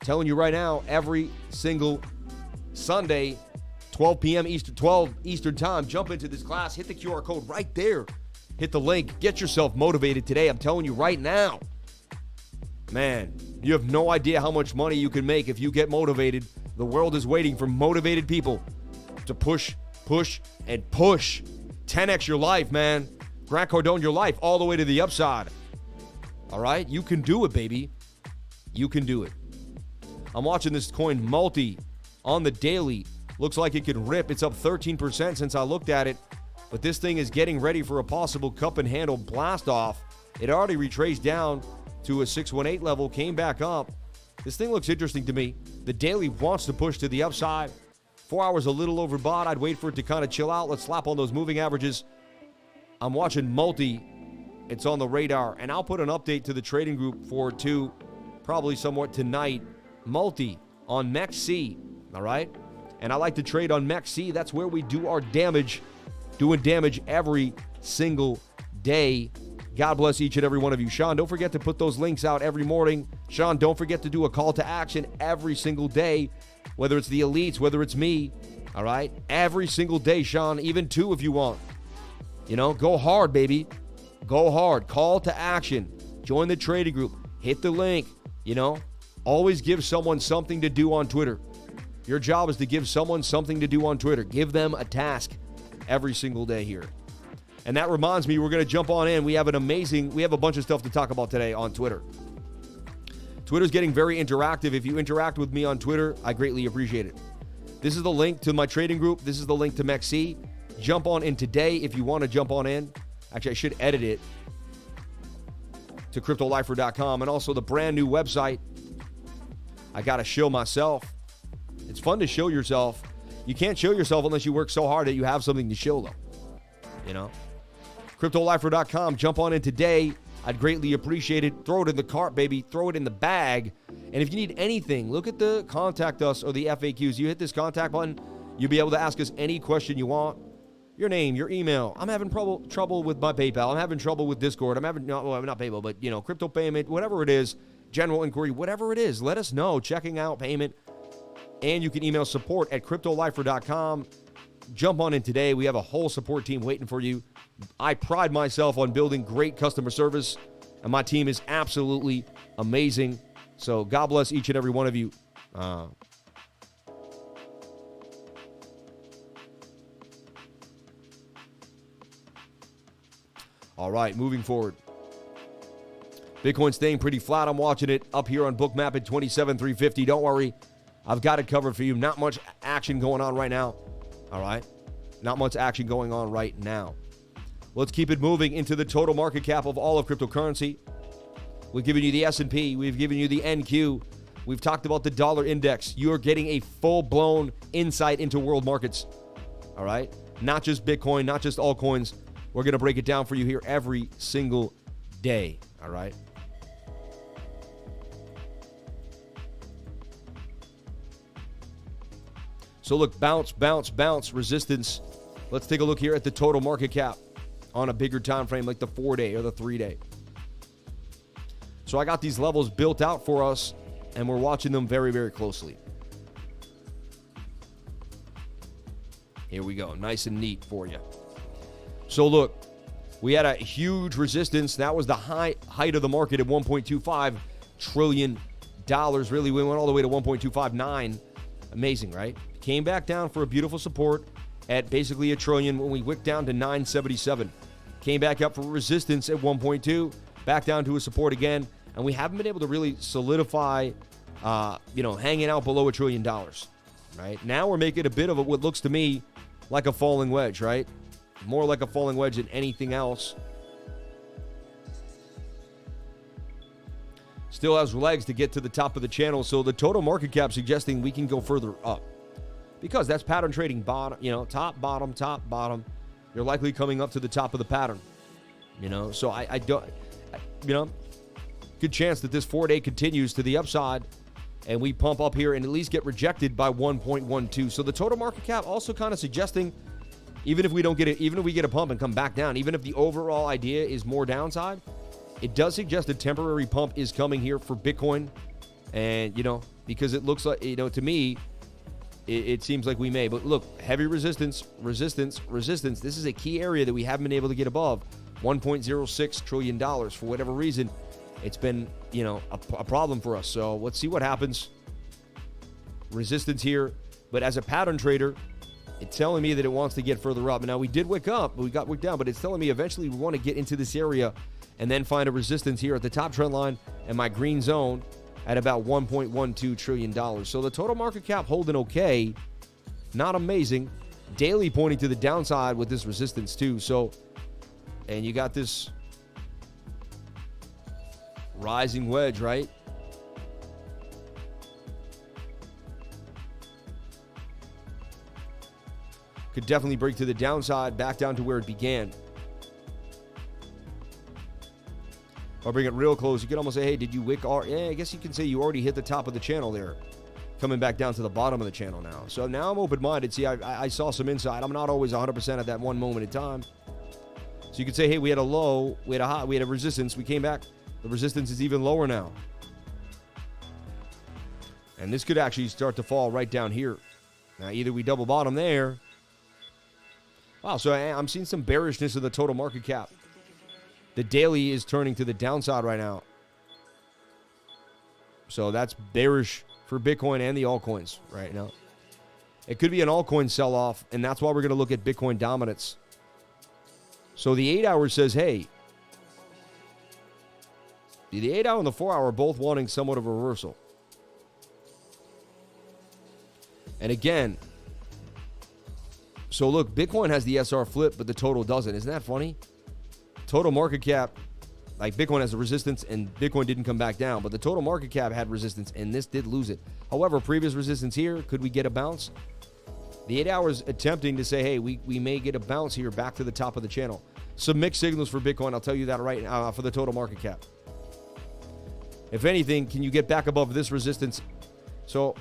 Telling you right now, every single Sunday, 12 p.m. Eastern, 12 Eastern time, jump into this class, hit the QR code right there. Hit the link, get yourself motivated today. I'm telling you right now. Man, you have no idea how much money you can make if you get motivated. The world is waiting for motivated people to push, and push. 10x your life, man. Grant Cardone your life all the way to the upside. All right? You can do it, baby. You can do it. I'm watching this coin multi on the daily. Looks like it could rip. It's up 13% since I looked at it. But this thing is getting ready for a possible cup and handle blast off. It already retraced down to a 618 level, came back up. This thing looks interesting to me. The daily wants to push to the upside. 4 hours a little overbought. I'd wait for it to kind of chill out. Let's slap on those moving averages. I'm watching multi. It's on the radar. And I'll put an update to the trading group for it too, probably somewhat tonight. Multi on MEXC, all right? And I like to trade on MEXC. That's where we do our damage, doing damage every single day. God bless each and every one of you. Sean, don't forget to put those links out every morning. Sean, don't forget to do a call to action every single day, whether it's the elites, whether it's me, all right? Every single day, Sean, even 2 if you want. You know, go hard, baby. Go hard. Call to action. Join the trading group. Hit the link, you know? Always give someone something to do on Twitter. Your job is to give someone something to do on Twitter. Give them a task every single day here. And that reminds me, we're going to jump on in. We have a bunch of stuff to talk about today on Twitter. Twitter's getting very interactive. If you interact with me on Twitter, I greatly appreciate it. This is the link to my trading group. This is the link to MEXC. Jump on in today if you want to jump on in. Actually, I should edit it to CryptoLifer.com and also the brand new website. I got to show myself. It's fun to show yourself. You can't show yourself unless you work so hard that you have something to show, though. You know? CryptoLifer.com. Jump on in today. I'd greatly appreciate it. Throw it in the cart, baby. Throw it in the bag. And if you need anything, look at the contact us or the FAQs. You hit this contact button, you'll be able to ask us any question you want. Your name, your email. I'm having trouble with my PayPal. I'm having trouble with Discord. I'm having, not PayPal, but, you know, crypto payment, whatever it is, general inquiry, whatever it is, let us know. Checking out payment. And you can email support at CryptoLifer.com. Jump on in today. We have a whole support team waiting for you. I pride myself on building great customer service, and my team is absolutely amazing. So God bless each and every one of you. All right, moving forward. Bitcoin staying pretty flat. I'm watching it up here on BookMap at 27,350. Don't worry. I've got it covered for you. Not much action going on right now. All right? Not much action going on right now. Let's keep it moving into the total market cap of all of cryptocurrency. We've given you the S&P. We've given you the NQ. We've talked about the dollar index. You are getting a full-blown insight into world markets. All right? Not just Bitcoin, not just altcoins. We're going to break it down for you here every single day. All right? So look, bounce, bounce, bounce, resistance. Let's take a look here at the total market cap on a bigger time frame like the 4-day or the 3-day. So I got these levels built out for us, and we're watching them very, very closely. Here we go, nice and neat for you. So look, we had a huge resistance. That was the height of the market at $1.25 trillion. Really, we went all the way to 1.259. Amazing, right? Came back down for a beautiful support at basically $1 trillion when we wicked down to 977. Came back up for resistance at 1.2, back down to a support again, and we haven't been able to really solidify, hanging out below $1 trillion, right? Now we're making a bit of what looks to me like a falling wedge, right? More like a falling wedge than anything else. Still has legs to get to the top of the channel, so the total market cap suggesting we can go further up. Because that's pattern trading, bottom, top, bottom, top, bottom. You're likely coming up to the top of the pattern. So I don't, good chance that this 4-day continues to the upside and we pump up here and at least get rejected by 1.12. So the total market cap also kind of suggesting, even if we don't get it, even if we get a pump and come back down, even if the overall idea is more downside, it does suggest a temporary pump is coming here for Bitcoin. And, because it looks like, to me, it seems like we may. But look, heavy resistance, resistance, resistance. This is a key area that we haven't been able to get above. $1.06 trillion. For whatever reason, it's been, a problem for us. So let's see what happens. Resistance here. But as a pattern trader, it's telling me that it wants to get further up. Now, we did wick up, but we got wicked down. But it's telling me eventually we want to get into this area and then find a resistance here at the top trend line and my green zone at about $1.12 trillion. So the total market cap holding okay. Not amazing. Daily pointing to the downside with this resistance too. So, and you got this rising wedge, right? Could definitely break to the downside, back down to where it began. Or bring it real close. You could almost say, hey, did you wick? I guess you can say you already hit the top of the channel there. Coming back down to the bottom of the channel now. So now I'm open-minded. See, I saw some insight. I'm not always 100% at that one moment in time. So you could say, hey, we had a low, we had a high, we had a resistance. We came back. The resistance is even lower now. And this could actually start to fall right down here. Now, either we double bottom there. Wow, so I'm seeing some bearishness in the total market cap. The daily is turning to the downside right now. So that's bearish for Bitcoin and the altcoins right now. It could be an altcoin sell-off, and that's why we're going to look at Bitcoin dominance. So the 8 hour says, hey, the 8 hour and the 4 hour are both wanting somewhat of a reversal. And again, so look, Bitcoin has the SR flip, but the total doesn't. Isn't that funny? Total market cap, like Bitcoin has a resistance and Bitcoin didn't come back down, but the total market cap had resistance and this did lose it. However, previous resistance here, could we get a bounce? The 8 hours attempting to say, hey, we may get a bounce here back to the top of the channel. Some mixed signals for Bitcoin, I'll tell you that right now, for the total market cap. If anything, can you get back above this resistance? So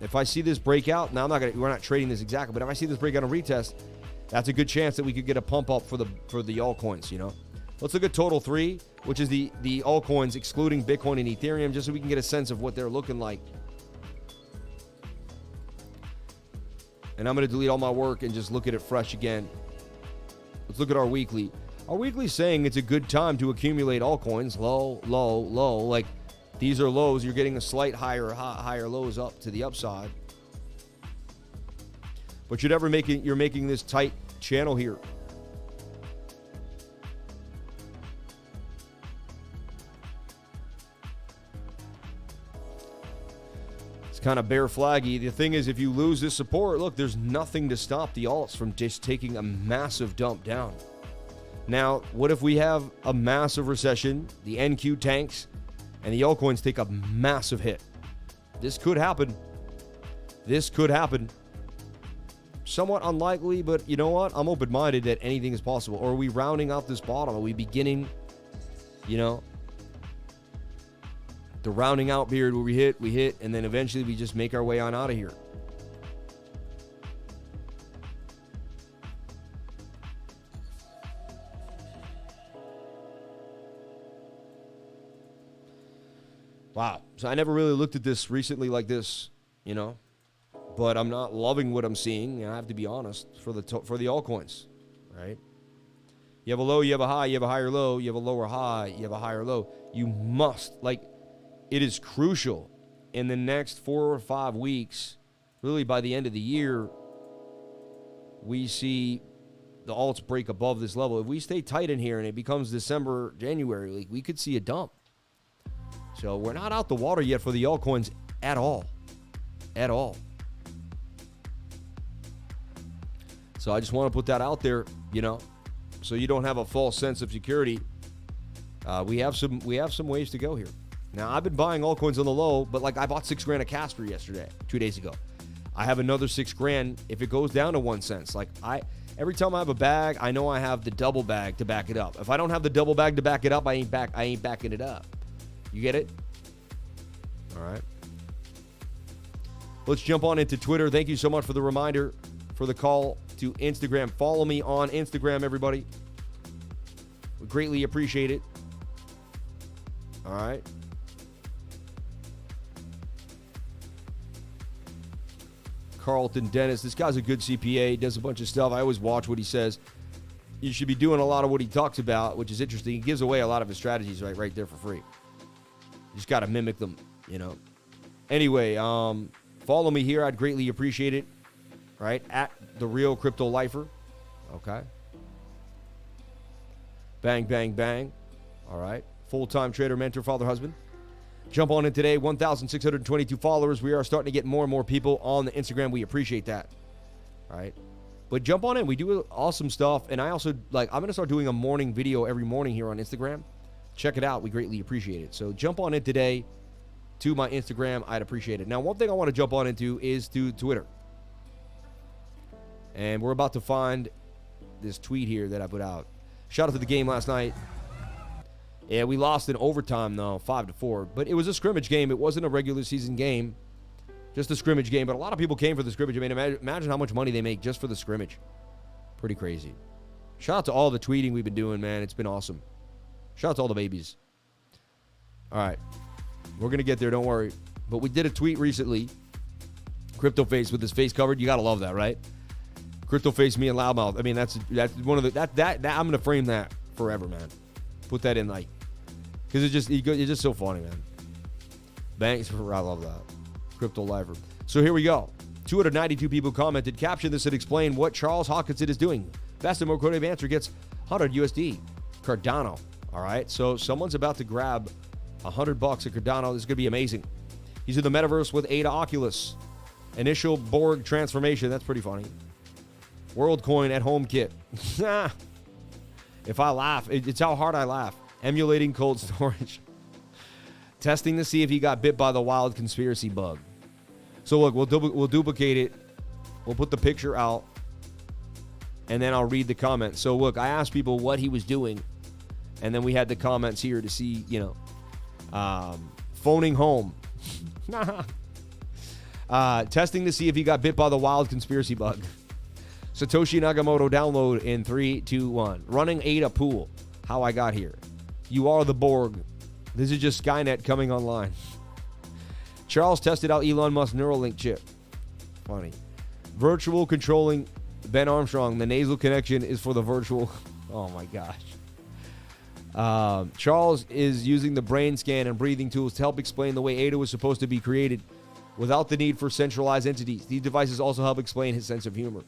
if I see this breakout, now we're not trading this exactly, but if I see this breakout and retest, that's a good chance that we could get a pump up for the altcoins, Let's look at total 3, which is the altcoins excluding Bitcoin and Ethereum, just so we can get a sense of what they're looking like. And I'm going to delete all my work and just look at it fresh again. Let's look at our weekly. Our weekly saying it's a good time to accumulate altcoins. Low, low, low. Like these are lows. You're getting a slight higher lows up to the upside. But you're making this tight channel here. It's kind of bear flaggy. The thing is, if you lose this support, look, there's nothing to stop the alts from just taking a massive dump down. Now, what if we have a massive recession, the NQ tanks, and the altcoins take a massive hit? This could happen. This could happen. Somewhat unlikely, but you know what? I'm open-minded that anything is possible. Or are we rounding out this bottom? Are we beginning, the rounding out period where we hit, and then eventually we just make our way on out of here? Wow. So I never really looked at this recently like this, but I'm not loving what I'm seeing. And I have to be honest for the altcoins, right? You have a low, you have a high, you have a higher low, you have a lower high, you have a higher low. You must, it is crucial in the next 4 or 5 weeks, really by the end of the year, we see the alts break above this level. If we stay tight in here and it becomes December, January, we could see a dump. So we're not out the water yet for the altcoins at all. At all. So I just want to put that out there, so you don't have a false sense of security. We have some ways to go here. Now, I've been buying altcoins on the low, but I bought $6,000 of Casper yesterday, 2 days ago. I have another $6,000 if it goes down to 1 cent. Every time I have a bag, I know I have the double bag to back it up. If I don't have the double bag to back it up, I ain't backing it up. You get it? All right. Let's jump on into Twitter. Thank you so much for the reminder, for the call to Instagram. Follow me on Instagram, everybody. We greatly appreciate it. All right. Carlton Dennis. This guy's a good CPA. Does a bunch of stuff. I always watch what he says. You should be doing a lot of what he talks about, which is interesting. He gives away a lot of his strategies right there for free. You just got to mimic them, Anyway, follow me here. I'd greatly appreciate it. Right? At The Real Crypto Lifer. Okay. Bang, bang, bang. All right. Full-time trader, mentor, father, husband. Jump on in today. 1,622 followers. We are starting to get more and more people on the Instagram. We appreciate that. All right. But jump on in. We do awesome stuff. And I also, I'm going to start doing a morning video every morning here on Instagram. Check it out. We greatly appreciate it. So jump on in today to my Instagram. I'd appreciate it. Now, one thing I want to jump on into is to Twitter. And we're about to find this tweet here that I put out. Shout out to the game last night. Yeah, we lost in overtime, though, 5-4. But it was a scrimmage game. It wasn't a regular season game. Just a scrimmage game. But a lot of people came for the scrimmage. I mean, imagine how much money they make just for the scrimmage. Pretty crazy. Shout out to all the tweeting we've been doing, man. It's been awesome. Shout out to all the babies. All right. We're going to get there. Don't worry. But we did a tweet recently. Crypto Face with his face covered. You got to love that, right? Crypto Face, me and Loudmouth. I mean, that's one of the... That I'm going to frame that forever, man. Put that in, because it's just so funny, man. Thanks for... I love that. Crypto Lifer. So here we go. 292 people commented. Caption this and explain what Charles Hawkinson is doing. Fast and more creative answer gets 100 USD. Cardano. All right. So someone's about to grab $100 at Cardano. This is going to be amazing. He's in the metaverse with Ada Oculus. Initial Borg transformation. That's pretty funny. WorldCoin at home kit. If I laugh, it's how hard I laugh. Emulating cold storage. Testing to see if he got bit by the wild conspiracy bug. So look, we'll duplicate it. We'll put the picture out. And then I'll read the comments. So look, I asked people what he was doing. And then we had the comments here to see, phoning home. Testing to see if he got bit by the wild conspiracy bug. Satoshi Nakamoto download in 3, 2, 1. Running Ada pool. How I got here. You are the Borg. This is just Skynet coming online. Charles tested out Elon Musk's Neuralink chip. Funny. Virtual controlling Ben Armstrong. The nasal connection is for the virtual. Oh my gosh. Charles is using the brain scan and breathing tools to help explain the way Ada was supposed to be created without the need for centralized entities. These devices also help explain his sense of humor.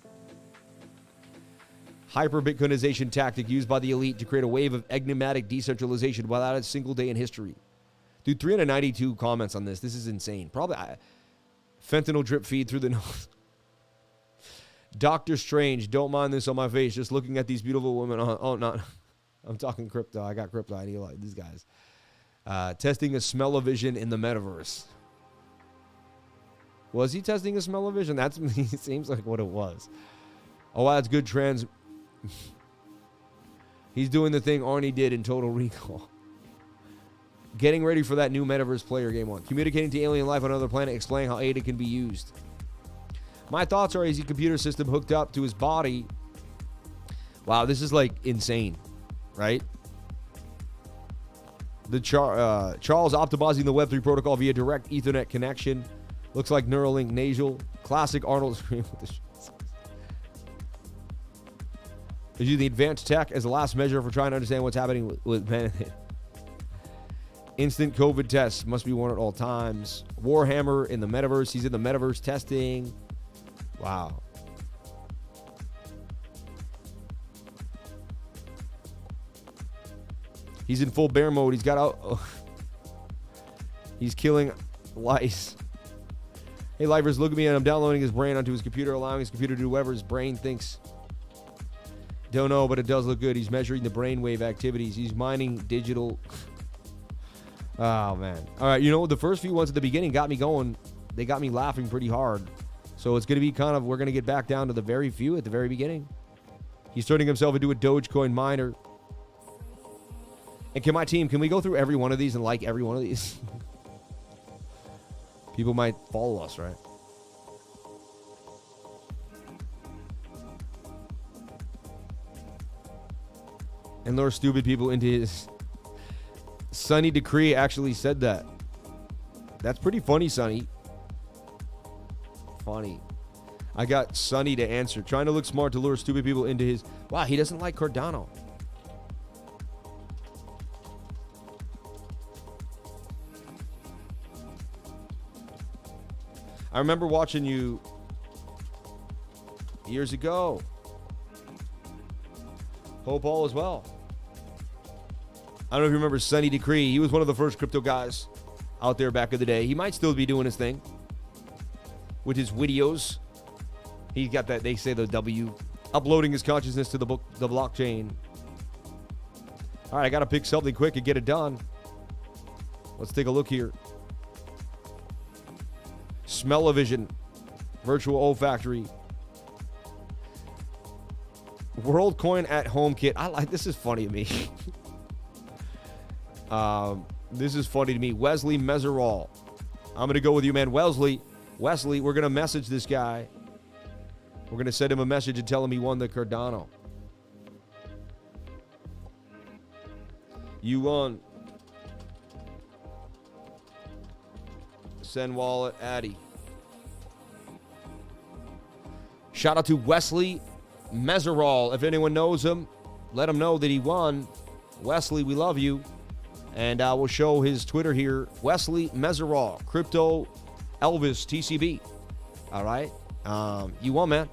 Hyper-Bitcoinization tactic used by the elite to create a wave of enigmatic decentralization without a single day in history. Dude, 392 comments on this. This is insane. Probably fentanyl drip feed through the nose. Doctor Strange, don't mind this on my face. Just looking at these beautiful women. No. I'm talking crypto. I got crypto. I need like these guys. Testing a smell-o-vision in the metaverse. Was he testing a smell-o-vision? That seems like what it was. Oh, wow, that's good trends. He's doing the thing Arnie did in Total Recall. Getting ready for that new Metaverse player game on. Communicating to alien life on another planet, explaining how Ada can be used. My thoughts are, is he computer system hooked up to his body? Wow, this is like insane, right? Charles optimizing the Web3 protocol via direct Ethernet connection. Looks like Neuralink nasal. Classic Arnold screen with the Is using the advanced tech as the last measure for trying to understand what's happening with men. Instant COVID tests must be worn at all times. Warhammer in the metaverse. He's in the metaverse testing. Wow. He's in full bear mode. He's got out. Oh. He's killing lice. Hey, lifers, look at me, and I'm downloading his brain onto his computer, allowing his computer to do whatever his brain thinks. Don't know, but it does look good. He's measuring the brainwave activities. He's mining digital. Oh, man. All right, you know, the first few ones at the beginning got me going. They got me laughing pretty hard. So it's going to be kind of, we're going to get back down to the very few at the very beginning. He's turning himself into a Dogecoin miner. And can we go through every one of these and like every one of these? People might follow us, right? And lure stupid people into his... Sonny Decree actually said that. That's pretty funny, Sonny. Funny. I got Sonny to answer. Trying to look smart to lure stupid people into his... Wow, he doesn't like Cardano. I remember watching you years ago. Hope all is well. I don't know if you remember Sonny Decree. He was one of the first crypto guys out there back in the day. He might still be doing his thing with his videos. He's got that, they say the W, uploading his consciousness to the blockchain. All right, I got to pick something quick and get it done. Let's take a look here. Smell-O-Vision, Virtual Olfactory, WorldCoin at Home Kit. I like this. Is funny to me. This is funny to me. Wesley Meserol. I'm gonna go with you, man. Wesley, we're gonna message this guy. We're gonna send him a message and tell him he won the Cardano. You won. Send wallet, Addy. Shout out to Wesley Meserol. If anyone knows him, let him know that he won. Wesley, we love you. And we'll show his Twitter here. Wesley Meserol, Crypto Elvis TCB. All right. You won, man.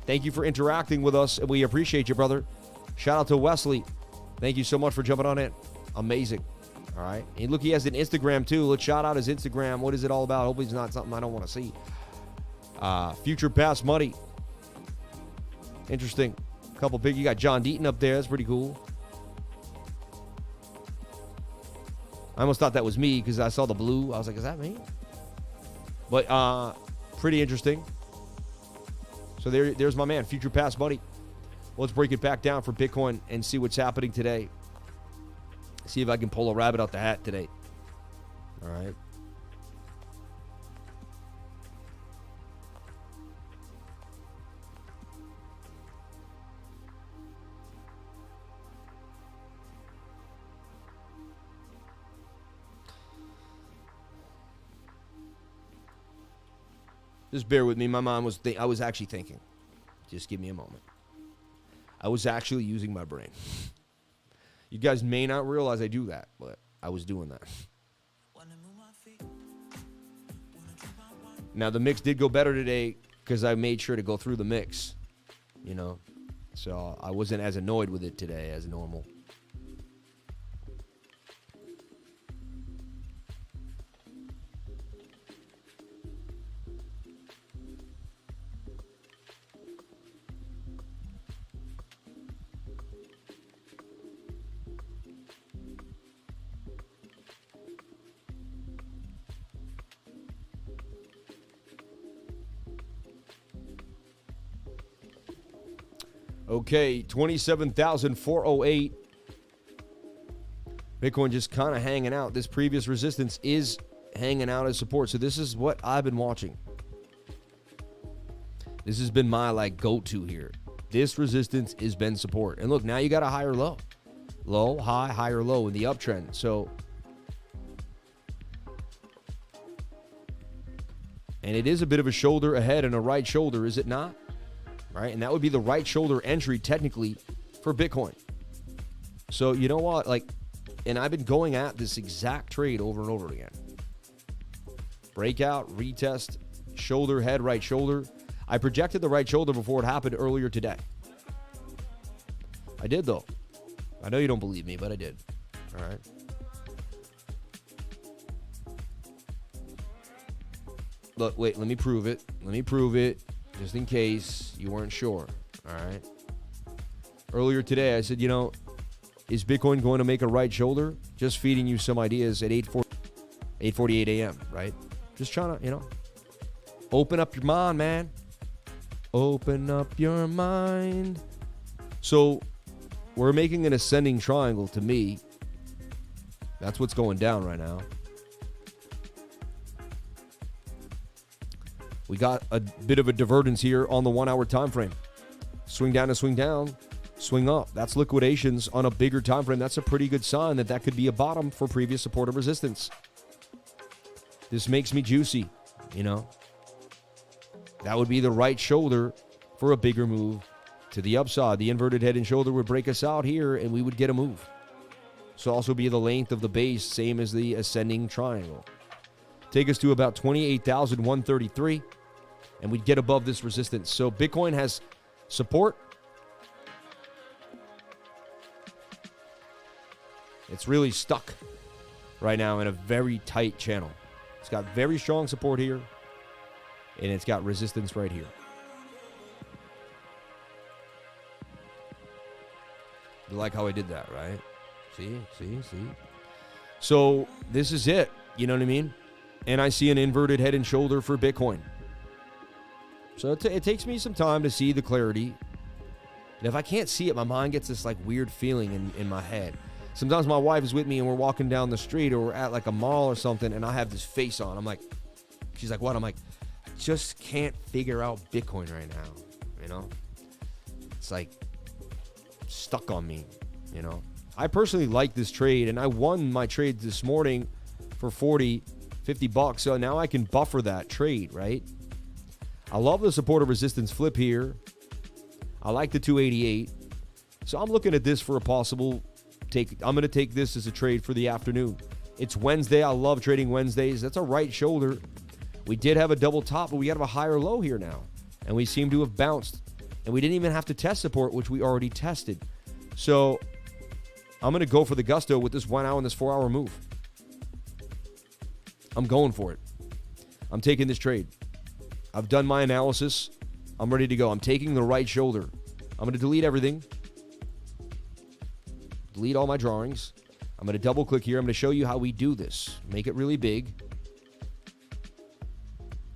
Thank you for interacting with us, and we appreciate you, brother. Shout out to Wesley. Thank you so much for jumping on in. Amazing. All right. And look, he has an Instagram, too. Let's shout out his Instagram. What is it all about? Hopefully it's not something I don't want to see. Future Past Money. Interesting. Couple big. You got John Deaton up there. That's pretty cool. I almost thought that was me because I saw the blue. I was like, is that me? But pretty interesting. So there's my man, Future Past Money. Let's break it back down for Bitcoin and see what's happening today. See if I can pull a rabbit out the hat today. All right. Just bear with me. My mom was I was actually thinking. Just give me a moment. I was actually using my brain. You guys may not realize I do that, but I was doing that. Now, the mix did go better today because I made sure to go through the mix, you know. So I wasn't as annoyed with it today as normal. Okay, 27,408. Bitcoin just kind of hanging out. This previous resistance is hanging out as support. So this is what I've been watching. This has been my go-to here. This resistance has been support. And look, now you got a higher low. Low, high, higher low in the uptrend. So And it is a bit of a shoulder ahead and a right shoulder, is it not? Right? And that would be the right shoulder entry technically for Bitcoin. So you know what? Like, and I've been going at this exact trade over and over again. Breakout, retest, shoulder, head, right shoulder. I projected the right shoulder before it happened earlier today. I did, though. I know you don't believe me, but I did. All right. Look, wait, let me prove it. Let me prove it, just in case you weren't sure. All right. Earlier today, I said, you know, is Bitcoin going to make a right shoulder? Just feeding you some ideas at 8:48 a.m., right? Just trying to, you know, open up your mind, man. Open up your mind. So we're making an ascending triangle to me. That's what's going down right now. We got a bit of a divergence here on the 1 hour time frame. Swing down to swing down, swing up. That's liquidations on a bigger time frame. That's a pretty good sign that could be a bottom for previous supportive resistance. This makes me juicy, you know. That would be the right shoulder for a bigger move to the upside. The inverted head and shoulder would break us out here, and we would get a move. So also be the length of the base, same as the ascending triangle. Take us to about 28,133, and we'd get above this resistance. So Bitcoin has support. It's really stuck right now in a very tight channel. It's got very strong support here, and it's got resistance right here. You like how I did that, right? See? So this is it. You know what I mean? And I see an inverted head and shoulder for Bitcoin. So it takes me some time to see the clarity. And if I can't see it, my mind gets this like weird feeling in my head. Sometimes my wife is with me and we're walking down the street or we're at like a mall or something and I have this face on. I'm like, she's like, what? I'm like, I just can't figure out Bitcoin right now. You know? It's like stuck on me, you know? I personally like this trade and I won my trade this morning for 50 bucks. So now I can buffer that trade, right? I love the support of resistance flip here. I like the 288. So I'm looking at this for a possible take. I'm going to take this as a trade for the afternoon. It's Wednesday. I love trading Wednesdays. That's a right shoulder. We did have a double top, but we have a higher low here now. And we seem to have bounced. And we didn't even have to test support, which we already tested. So I'm going to go for the gusto with this 1 hour and this 4 hour move. I'm going for it. I'm taking this trade. I've done my analysis. I'm ready to go. I'm taking the right shoulder. I'm going to delete everything. Delete all my drawings. I'm going to double click here. I'm going to show you how we do this. Make it really big.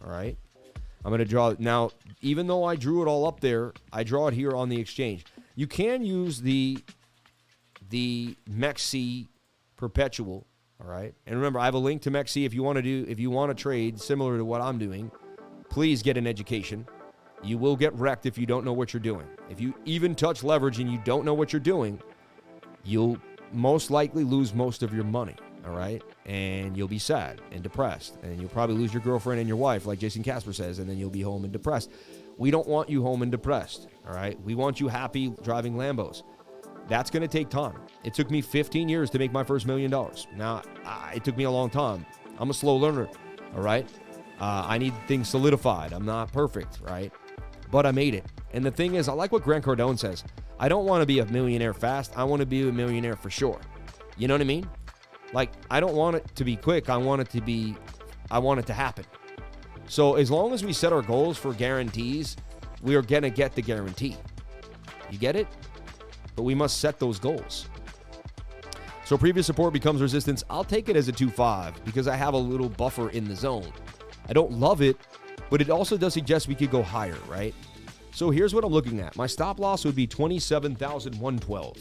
All right. I'm going to draw it. Now, even though I drew it all up there, I draw it here on the exchange. You can use the MEXC perpetual. All right. And remember, I have a link to MEXC if you want to trade similar to what I'm doing. Please get an education. You will get wrecked if you don't know what you're doing. If you even touch leverage and you don't know what you're doing, you'll most likely lose most of your money. All right. And you'll be sad and depressed. And you'll probably lose your girlfriend and your wife, like Jason Casper says, and then you'll be home and depressed. We don't want you home and depressed. All right. We want you happy driving Lambos. That's going to take time. It took me 15 years to make my first $1 million. Now, it took me a long time. I'm a slow learner. All right. I need things solidified. I'm not perfect, right? But I made it. And the thing is, I like what Grant Cardone says. I don't want to be a millionaire fast. I want to be a millionaire for sure. You know what I mean? Like, I don't want it to be quick. I want it to happen. So as long as we set our goals for guarantees, we are going to get the guarantee. You get it? But we must set those goals. So previous support becomes resistance. I'll take it as a 2.5 because I have a little buffer in the zone. I don't love it, but it also does suggest we could go higher, right? So here's what I'm looking at. My stop loss would be 27,112.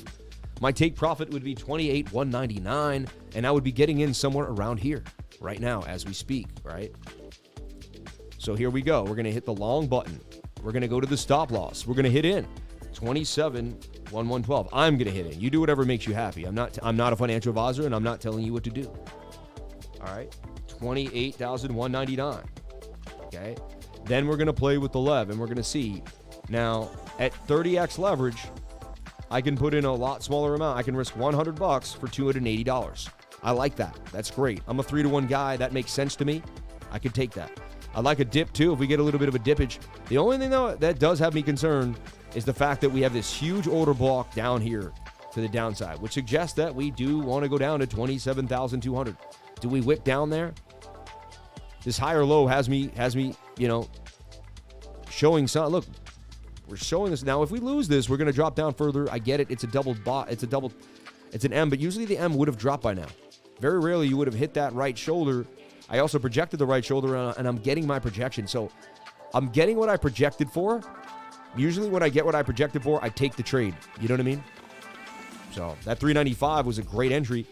My take profit would be 28,199, and I would be getting in somewhere around here right now as we speak, right? So here we go. We're going to hit the long button. We're going to go to the stop loss. We're going to hit in 27,112. I'm going to hit in. You do whatever makes you happy. I'm not a financial advisor, and I'm not telling you what to do. All right. 28,199. okay? Then we're going to play with the lev, and we're going to see. Now, at 30x leverage, I can put in a lot smaller amount. I can risk $100 for $280. I like that. That's great. I'm a 3-to-1 guy. That makes sense to me. I could take that. I like a dip, too, if we get a little bit of a dippage. The only thing, though, that does have me concerned is the fact that we have this huge order block down here to the downside, which suggests that we do want to go down to 27,200. Do we wick down there? This higher low has me, you know, showing some. Look, we're showing this. Now, if we lose this, we're going to drop down further. I get it. It's a double bot. It's an M, but usually the M would have dropped by now. Very rarely you would have hit that right shoulder. I also projected the right shoulder, and I'm getting my projection. So I'm getting what I projected for. Usually when I get what I projected for, I take the trade. You know what I mean? So that 395 was a great entry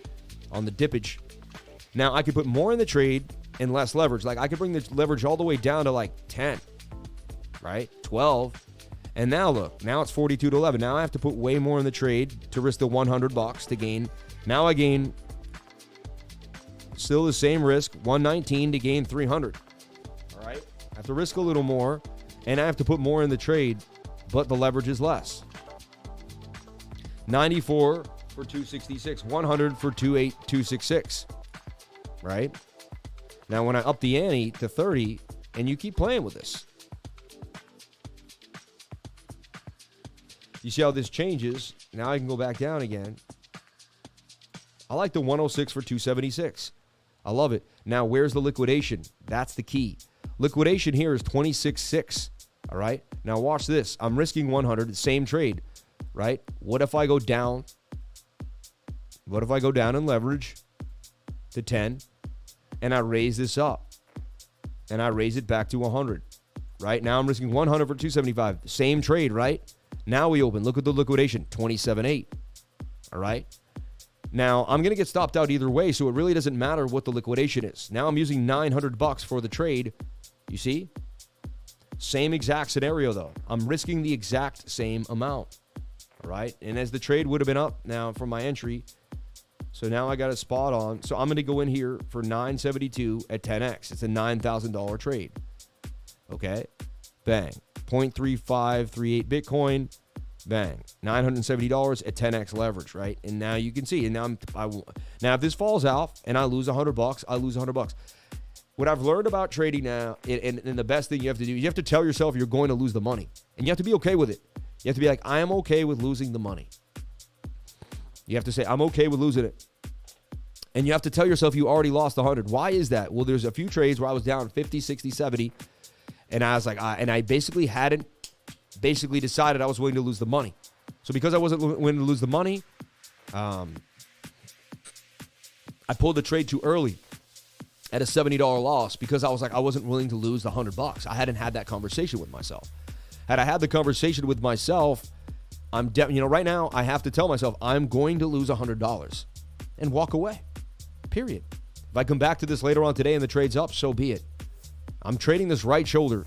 on the dippage. Now I could put more in the trade and less leverage. Like I could bring the leverage all the way down to like 10, right? 12. And now look, now it's 42 to 11. Now I have to put way more in the trade to risk the $100 to gain. Now I gain still the same risk, 119 to gain 300. All right? I have to risk a little more, and I have to put more in the trade, but the leverage is less. 94 for 266, 100 for 28266. Right? Now when I up the ante to 30, and you keep playing with this, you see how this changes. Now I can go back down again. I like the 106 for 276. I love it. Now, where's the liquidation? That's the key. Liquidation here is 26.6. All right? Now, watch this. I'm risking 100, same trade, right? What if I go down? What if I go down in leverage to 10, and I raise this up, and I raise it back to 100, right? Now I'm risking 100 for 275. Same trade, right? Now we open. Look at the liquidation, 27.8. All right? Now, I'm going to get stopped out either way, so it really doesn't matter what the liquidation is. Now I'm using $900 for the trade. You see? Same exact scenario, though. I'm risking the exact same amount. All right? And as the trade would have been up now from my entry, so now I got a spot on. So I'm going to go in here for $972 at 10x. It's a $9,000 trade. Okay? Bang. 0.3538 Bitcoin. Bang. $970 at 10x leverage, right? And now you can see. And now if this falls out and I lose $100, I lose $100. What I've learned about trading now, and the best thing you have to do, you have to tell yourself you're going to lose the money. And you have to be okay with it. You have to be like, I am okay with losing the money. You have to say, I'm okay with losing it. And you have to tell yourself you already lost 100. Why is that? Well, there's a few trades where I was down 50, 60, 70. And I was like, I basically hadn't decided I was willing to lose the money. So because I wasn't willing to lose the money, I pulled the trade too early at a $70 loss because I was like, I wasn't willing to lose the $100. I hadn't had that conversation with myself. Had I had the conversation with myself, right now I have to tell myself I'm going to lose $100 and walk away. Period. If I come back to this later on today and the trade's up, so be it. I'm trading this right shoulder,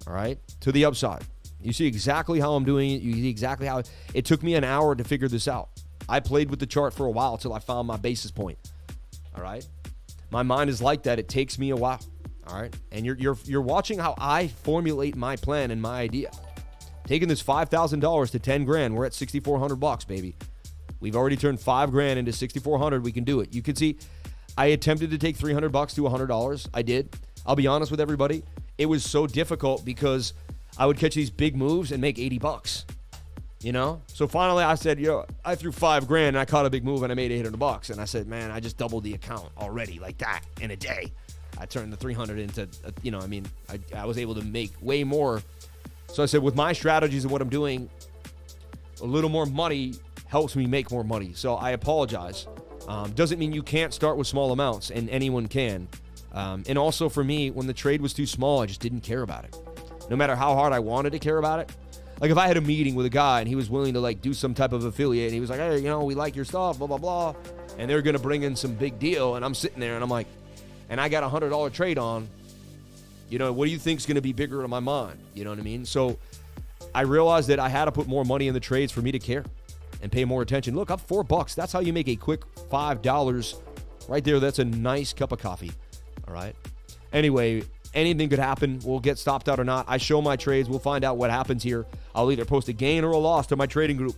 all right, to the upside. You see exactly how I'm doing it. You see exactly how it took me an hour to figure this out. I played with the chart for a while until I found my basis point. All right. My mind is like that. It takes me a while. All right. And you're watching how I formulate my plan and my idea. Taking this $5,000 to 10 grand. We're at $6,400, baby. We've already turned $5,000 into $6,400. We can do it. You can see I attempted to take $300 to $100. I did. I'll be honest with everybody. It was so difficult because I would catch these big moves and make $80, you know? So finally I said, I threw $5,000 and I caught a big move and I made $800. And I said, man, I just doubled the account already like that in a day. I turned the 300 into, I was able to make way more. So I said, with my strategies and what I'm doing, a little more money helps me make more money. So I apologize. Doesn't mean you can't start with small amounts, and anyone can. And also for me, when the trade was too small, I just didn't care about it. No matter how hard I wanted to care about it. Like if I had a meeting with a guy and he was willing to like do some type of affiliate and he was like, hey, we like your stuff, blah, blah, blah. And they're going to bring in some big deal. And I'm sitting there and I'm like, and I got a $100 trade on, what do you think is going to be bigger in my mind? You know what I mean? So I realized that I had to put more money in the trades for me to care and pay more attention. Look, I'm $4. That's how you make a quick $5 right there. That's a nice cup of coffee. All right. Anyway, Anything could happen. We'll get stopped out or not. I show my trades. We'll find out what happens here. I'll either post a gain or a loss to my trading group.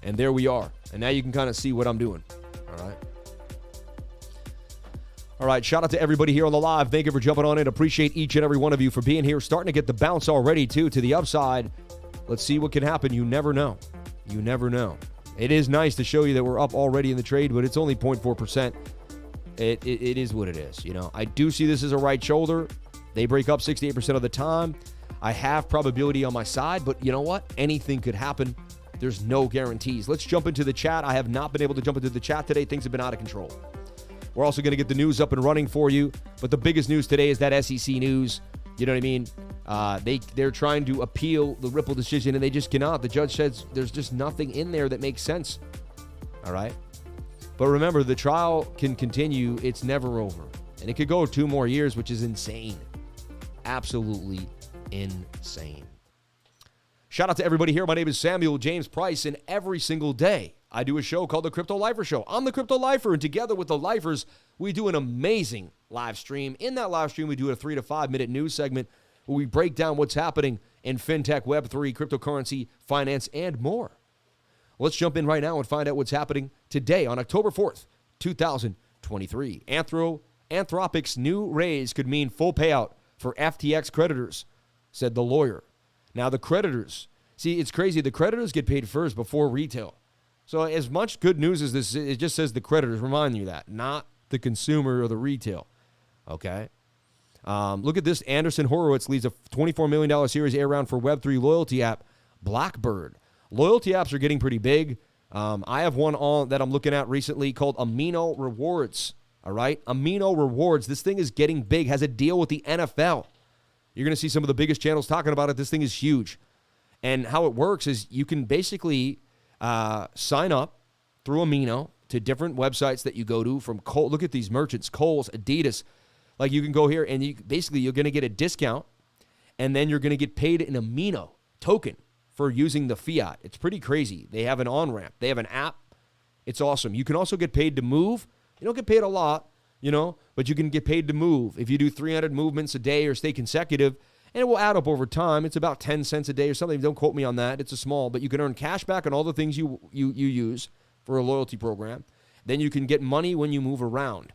And there we are. And now you can kind of see what I'm doing. All right. All right, shout out to everybody here on the live. Thank you for jumping on in. Appreciate each and every one of you for being here. Starting to get the bounce already, too, to the upside. Let's see what can happen. You never know. You never know. It is nice to show you that we're up already in the trade, but it's only 0.4%. It is what it is. You know, I do see this as a right shoulder. They break up 68% of the time. I have probability on my side, but you know what? Anything could happen. There's no guarantees. Let's jump into the chat. I have not been able to jump into the chat today. Things have been out of control. We're also going to get the news up and running for you. But the biggest news today is that SEC news. You know what I mean? They're trying to appeal the Ripple decision, and they just cannot. The judge says there's just nothing in there that makes sense. All right? But remember, the trial can continue. It's never over. And it could go 2 more years, which is insane. Absolutely insane. Shout out to everybody here. My name is Samuel James Price, and every single day I do a show called the Crypto Lifer Show. I'm the Crypto Lifer, and together with the Lifers, we do an amazing live stream. In that live stream, we do a 3 to 5 minute news segment where we break down what's happening in fintech, Web3, cryptocurrency, finance, and more. Let's jump in right now and find out what's happening today on October 4th, 2023. Anthropic's new raise could mean full payout for FTX creditors, said the lawyer. Now, the creditors, see, it's crazy. The creditors get paid first before retail. So as much good news as this, it just says the creditors. Remind you that, not the consumer or the retail. Okay? Look at this. Anderson Horowitz leads a $24 million Series A round for Web3 loyalty app, Blackbird. Loyalty apps are getting pretty big. I have one on that I'm looking at recently called Amino Rewards. All right? Amino Rewards. This thing is getting big, has a deal with the NFL. You're going to see some of the biggest channels talking about it. This thing is huge. And how it works is you can basically sign up through Amino to different websites that you go to from Kohl. Look at these merchants, Kohl's, Adidas. Like you can go here and you're going to get a discount, and then you're going to get paid an Amino token for using the fiat. It's pretty crazy. They have an on-ramp. They have an app. It's awesome. You can also get paid to move. You don't get paid a lot, but you can get paid to move. If you do 300 movements a day or stay consecutive, and it will add up over time. It's about 10 cents a day or something. Don't quote me on that. It's a small, but you can earn cash back on all the things you use for a loyalty program. Then you can get money when you move around.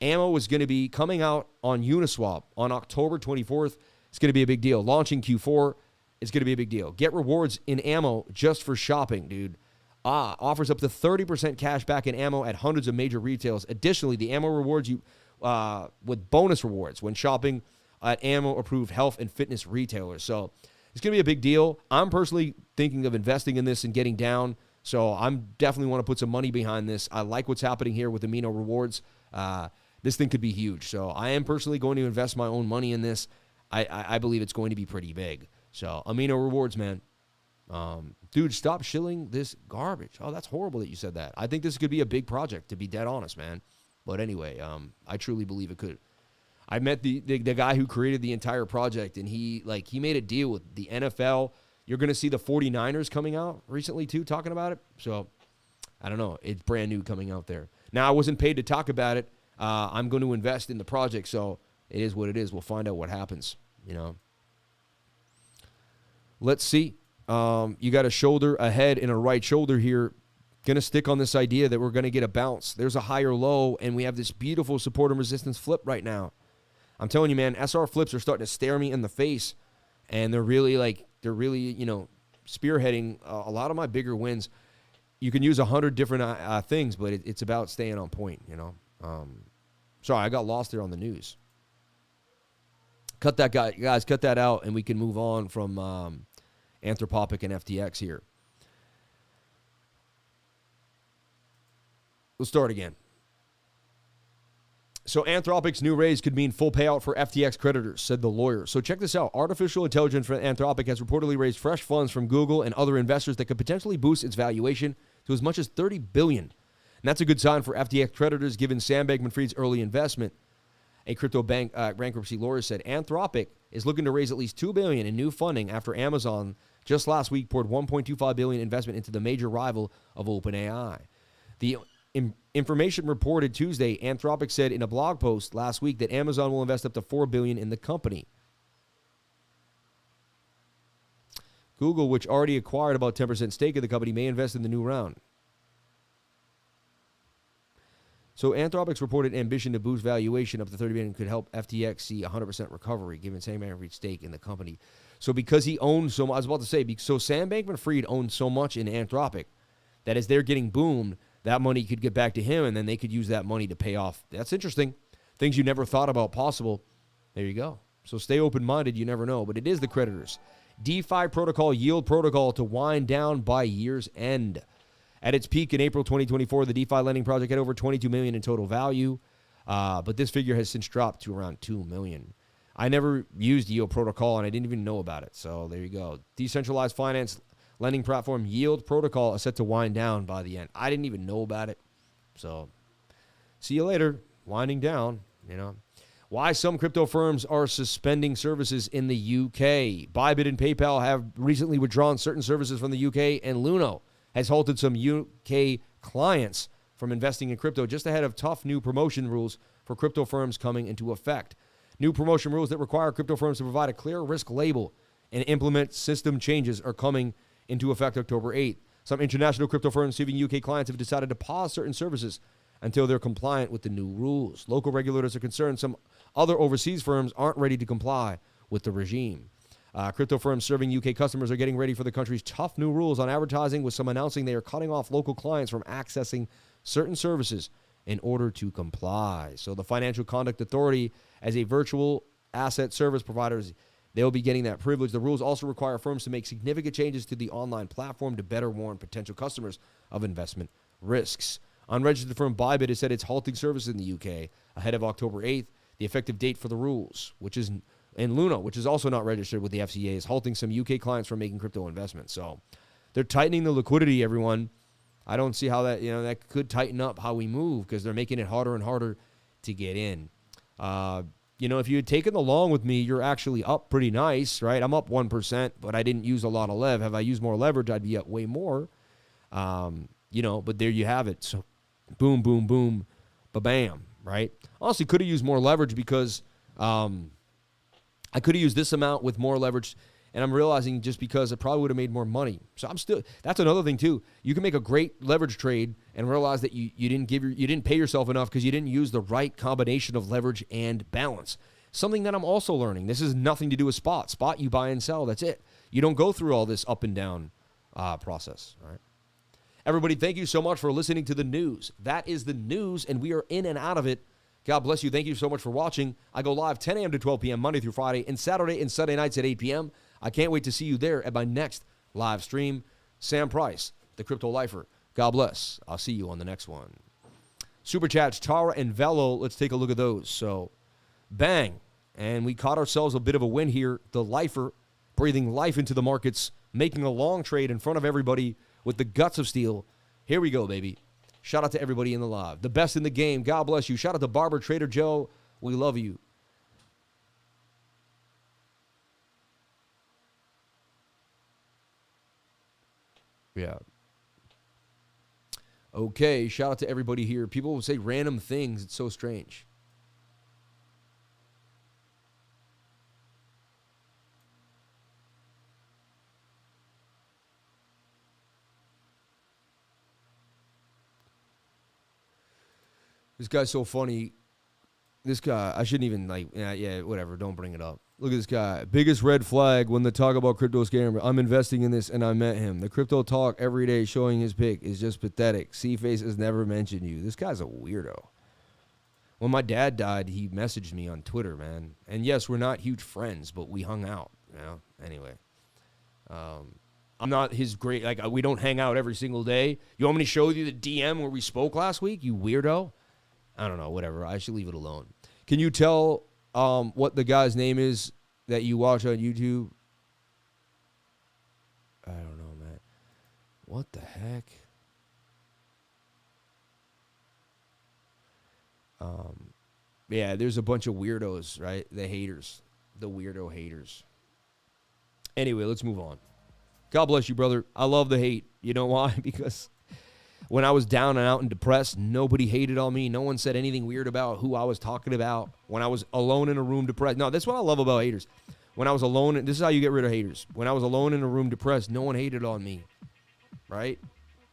Ammo is going to be coming out on Uniswap on October 24th. It's going to be a big deal. Launching Q4, it's going to be a big deal. Get rewards in Ammo just for shopping, dude. Offers up to 30% cash back in Ammo at hundreds of major retailers. Additionally, the Ammo rewards you with bonus rewards when shopping at Ammo-approved health and fitness retailers. So it's going to be a big deal. I'm personally thinking of investing in this and getting down, so I'm definitely want to put some money behind this. I like what's happening here with Amino Rewards. This thing could be huge. So I am personally going to invest my own money in this. I believe it's going to be pretty big. So Amino Rewards, man. Dude, stop shilling this garbage. Oh, that's horrible that you said that. I think this could be a big project, to be dead honest, man. But anyway, I truly believe it could. I met the guy who created the entire project, and he made a deal with the NFL. You're going to see the 49ers coming out recently, too, talking about it. So, I don't know. It's brand new coming out there. Now, I wasn't paid to talk about it. I'm going to invest in the project, so it is what it is. We'll find out what happens, Let's see. You got a shoulder, a head, and a right shoulder here. Going to stick on this idea that we're going to get a bounce. There's a higher low, and we have this beautiful support and resistance flip right now. I'm telling you, man, SR flips are starting to stare me in the face, and they're really, spearheading a lot of my bigger wins. You can use 100 different things, but it's about staying on point, Sorry, I got lost there on the news. Cut that, guys, cut that out, and we can move on from Anthropic and FTX here. Let's start again. So Anthropic's new raise could mean full payout for FTX creditors, said the lawyer. So check this out. Artificial intelligence for Anthropic has reportedly raised fresh funds from Google and other investors that could potentially boost its valuation to as much as $30 billion. And that's a good sign for FTX creditors, given Sam Bankman-Fried's early investment. A crypto bank bankruptcy lawyer said Anthropic is looking to raise at least $2 billion in new funding after Amazon just last week poured $1.25 billion investment into the major rival of OpenAI. The Information reported Tuesday, Anthropic said in a blog post last week that Amazon will invest up to $4 billion in the company. Google, which already acquired about 10% stake in the company, may invest in the new round. So Anthropic's reported ambition to boost valuation up to $30 billion could help FTX see 100% recovery, given Sam Bankman-Fried's stake in the company. So because he owns so much, I was about to say, so Sam Bankman-Fried owns so much in Anthropic that as they're getting boomed, that money could get back to him, and then they could use that money to pay off. That's interesting. Things you never thought about possible. There you go. So stay open-minded. You never know. But it is the creditors. DeFi protocol, yield protocol to wind down by year's end. At its peak in April 2024, the DeFi lending project had over $22 million in total value, but this figure has since dropped to around $2 million. I never used yield protocol, and I didn't even know about it. So there you go. Decentralized finance lending platform yield protocol is set to wind down by the end. I didn't even know about it. So see you later. Winding down, you know. Why some crypto firms are suspending services in the UK. Bybit and PayPal have recently withdrawn certain services from the UK, and Luno has halted some UK clients from investing in crypto just ahead of tough new promotion rules for crypto firms coming into effect. New promotion rules that require crypto firms to provide a clear risk label and implement system changes are coming into effect October 8th. Some international crypto firms serving UK clients have decided to pause certain services until they're compliant with the new rules. Local regulators are concerned some other overseas firms aren't ready to comply with the regime. Crypto firms serving UK customers are getting ready for the country's tough new rules on advertising, with some announcing they are cutting off local clients from accessing certain services in order to comply. So the Financial Conduct Authority, as a virtual asset service provider, they'll be getting that privilege. The rules also require firms to make significant changes to the online platform to better warn potential customers of investment risks. Unregistered firm Bybit has said it's halting services in the UK ahead of October 8th. The effective date for the rules, which is in Luno, which is also not registered with the FCA, is halting some UK clients from making crypto investments. So they're tightening the liquidity, everyone. I don't see how that, that could tighten up how we move, because they're making it harder and harder to get in. If you had taken the long with me, you're actually up pretty nice, right? I'm up 1%, but I didn't use a lot of lev. Have I used more leverage, I'd be up way more. But there you have it. So boom, boom, boom, ba-bam, right? Honestly, could have used more leverage because I could have used this amount with more leverage, and I'm realizing just because it probably would have made more money. So that's another thing too. You can make a great leverage trade and realize that you didn't pay yourself enough because you didn't use the right combination of leverage and balance. Something that I'm also learning. This has nothing to do with spot. Spot, you buy and sell. That's it. You don't go through all this up and down process. All right. Everybody, thank you so much for listening to the news. That is the news, and we are in and out of it. God bless you. Thank you so much for watching. I go live 10 a.m. to 12 p.m. Monday through Friday, and Saturday and Sunday nights at 8 p.m. I can't wait to see you there at my next live stream. Sam Price, the Crypto Lifer. God bless. I'll see you on the next one. Super chats, Tara and VELO. Let's take a look at those. So, bang. And we caught ourselves a bit of a win here. The Lifer breathing life into the markets, making a long trade in front of everybody with the guts of steel. Here we go, baby. Shout out to everybody in the live. The best in the game. God bless you. Shout out to Barber Trader Joe. We love you. Yeah. Okay. Shout out to everybody here. People will say random things. It's so strange. This guy's so funny. This guy, I shouldn't even whatever. Don't bring it up. Look at this guy. Biggest red flag when they talk about crypto scam. I'm investing in this and I met him. The crypto talk every day showing his pic is just pathetic. C-Face has never mentioned you. This guy's a weirdo. When my dad died, he messaged me on Twitter, man. And yes, we're not huge friends, but we hung out, Anyway. I'm not his great, we don't hang out every single day. You want me to show you the DM where we spoke last week, you weirdo? I don't know, whatever. I should leave it alone. Can you tell what the guy's name is that you watch on YouTube? I don't know, man. What the heck? Yeah, there's a bunch of weirdos, right? The haters. The weirdo haters. Anyway, let's move on. God bless you, brother. I love the hate. You know why? Because When I was down and out and depressed, nobody hated on me. No one said anything weird about who I was talking about. When I was alone in a room depressed. No, that's what I love about haters. When I was alone, this is how you get rid of haters. When I was alone in a room depressed, no one hated on me, right?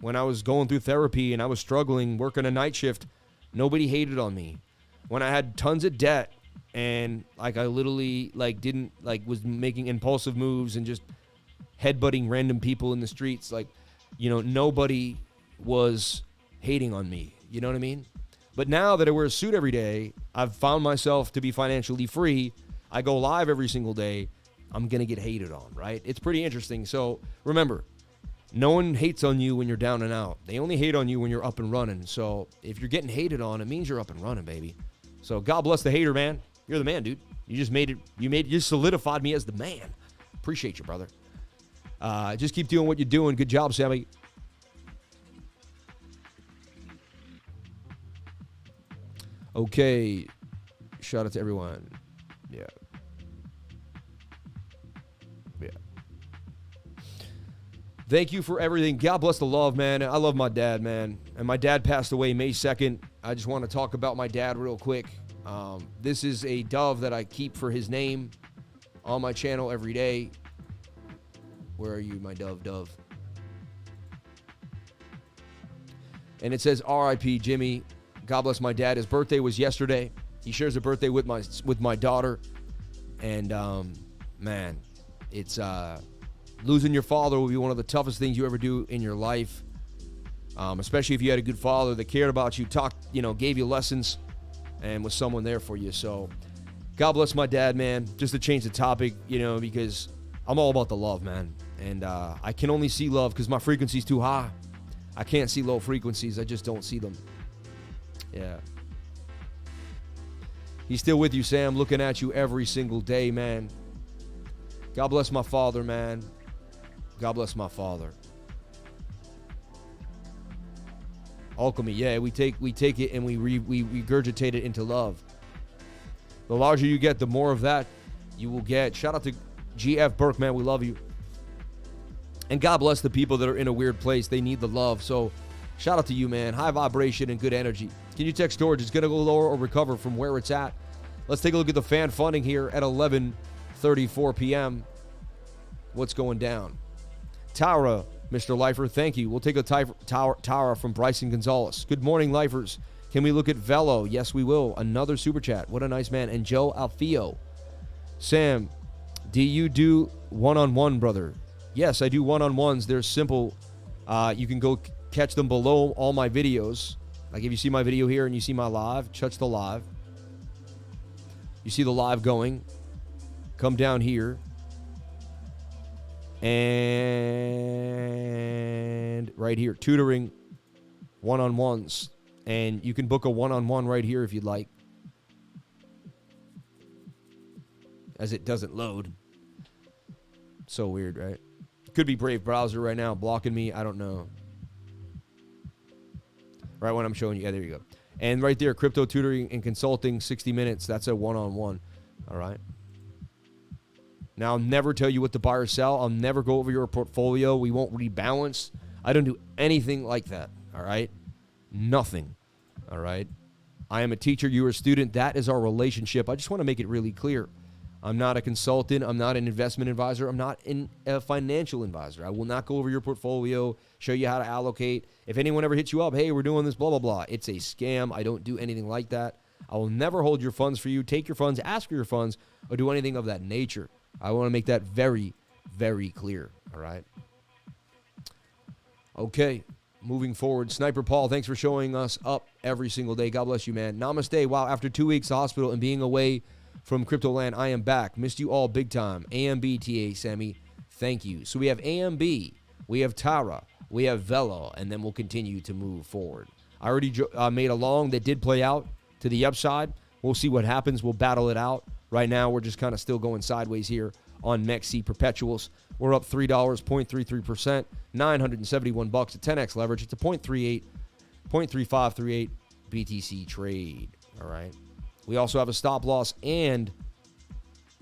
When I was going through therapy and I was struggling, working a night shift, nobody hated on me. When I had tons of debt and like I literally like didn't like was making impulsive moves and just headbutting random people in the streets, like, you know, nobody was hating on me. You know what I mean? But now that I wear a suit every day, I've found myself to be financially free. I go live every single day. I'm going to get hated on, right? It's pretty interesting. So remember, no one hates on you when you're down and out. They only hate on you when you're up and running. So if you're getting hated on, it means you're up and running, baby. So God bless the hater, man. You're the man, dude. You just made it. You solidified me as the man. Appreciate you, brother. Just keep doing what you're doing. Good job, Sammy. Okay. Shout out to everyone. Yeah. Thank you for everything. God bless the love, man. I love my dad, man. And my dad passed away May 2nd. I just want to talk about my dad real quick. This is a dove that I keep for his name on my channel every day. Where are you, my dove? And it says, R.I.P. Jimmy. God bless my dad. His birthday was yesterday. He shares a birthday with my daughter. And, man, it's... losing your father will be one of the toughest things you ever do in your life, especially if you had a good father that cared about you, gave you lessons, and was someone there for you. So God bless my dad, man. Just to change the topic, because I'm all about the love, man. And I can only see love because my frequency's too high. I can't see low frequencies. I just don't see them. Yeah. He's still with you, Sam, looking at you every single day, man. God bless my father, man. God bless my father. Alchemy, yeah, we take it and we regurgitate it into love. The larger you get, the more of that you will get. Shout out to GF Burke, man, we love you. And God bless the people that are in a weird place. They need the love. So shout out to you, man. High vibration and good energy. Can you check storage? It's going to go lower or recover from where it's at. Let's take a look at the fan funding here at 11:34 p.m. What's going down? Tara, Mr. Lifer, thank you. We'll take a Tara from Bryson Gonzalez. Good morning, Lifers. Can we look at VELO? Yes, we will. Another super chat. What a nice man. And Joe Alfio. Sam, do you do one-on-one, brother? Yes, I do one-on-ones. They're simple. You can go catch them below all my videos. Like if you see my video here and you see my live, touch the live. You see the live going. Come down here. And right here, tutoring one-on-ones. And you can book a one-on-one right here if you'd like. As it doesn't load. So weird, right? Could be Brave Browser right now blocking me. I don't know. Right when I'm showing you. Yeah, there you go. And right there, crypto tutoring and consulting, 60 minutes. That's a one-on-one. All right. Now, I'll never tell you what to buy or sell. I'll never go over your portfolio. We won't rebalance. I don't do anything like that, all right? Nothing, all right? I am a teacher. You're a student. That is our relationship. I just want to make it really clear. I'm not a consultant. I'm not an investment advisor. I'm not a financial advisor. I will not go over your portfolio, show you how to allocate. If anyone ever hits you up, hey, we're doing this, blah, blah, blah. It's a scam. I don't do anything like that. I will never hold your funds for you, take your funds, ask for your funds, or do anything of that nature. I want to make that very, very clear, all right? Okay, moving forward. Sniper Paul, thanks for showing us up every single day. God bless you, man. Namaste. Wow, after 2 weeks of hospital and being away from Crypto Land, I am back. Missed you all big time. AMB, TA, Sammy, thank you. So we have AMB, we have Tara, we have VELO, and then we'll continue to move forward. I already made a long that did play out to the upside. We'll see what happens. We'll battle it out. Right now, we're just kind of still going sideways here on MEXC Perpetuals. We're up $3, 0.33%, $971 at 10x leverage. It's a 0.3538 BTC trade. All right. We also have a stop loss and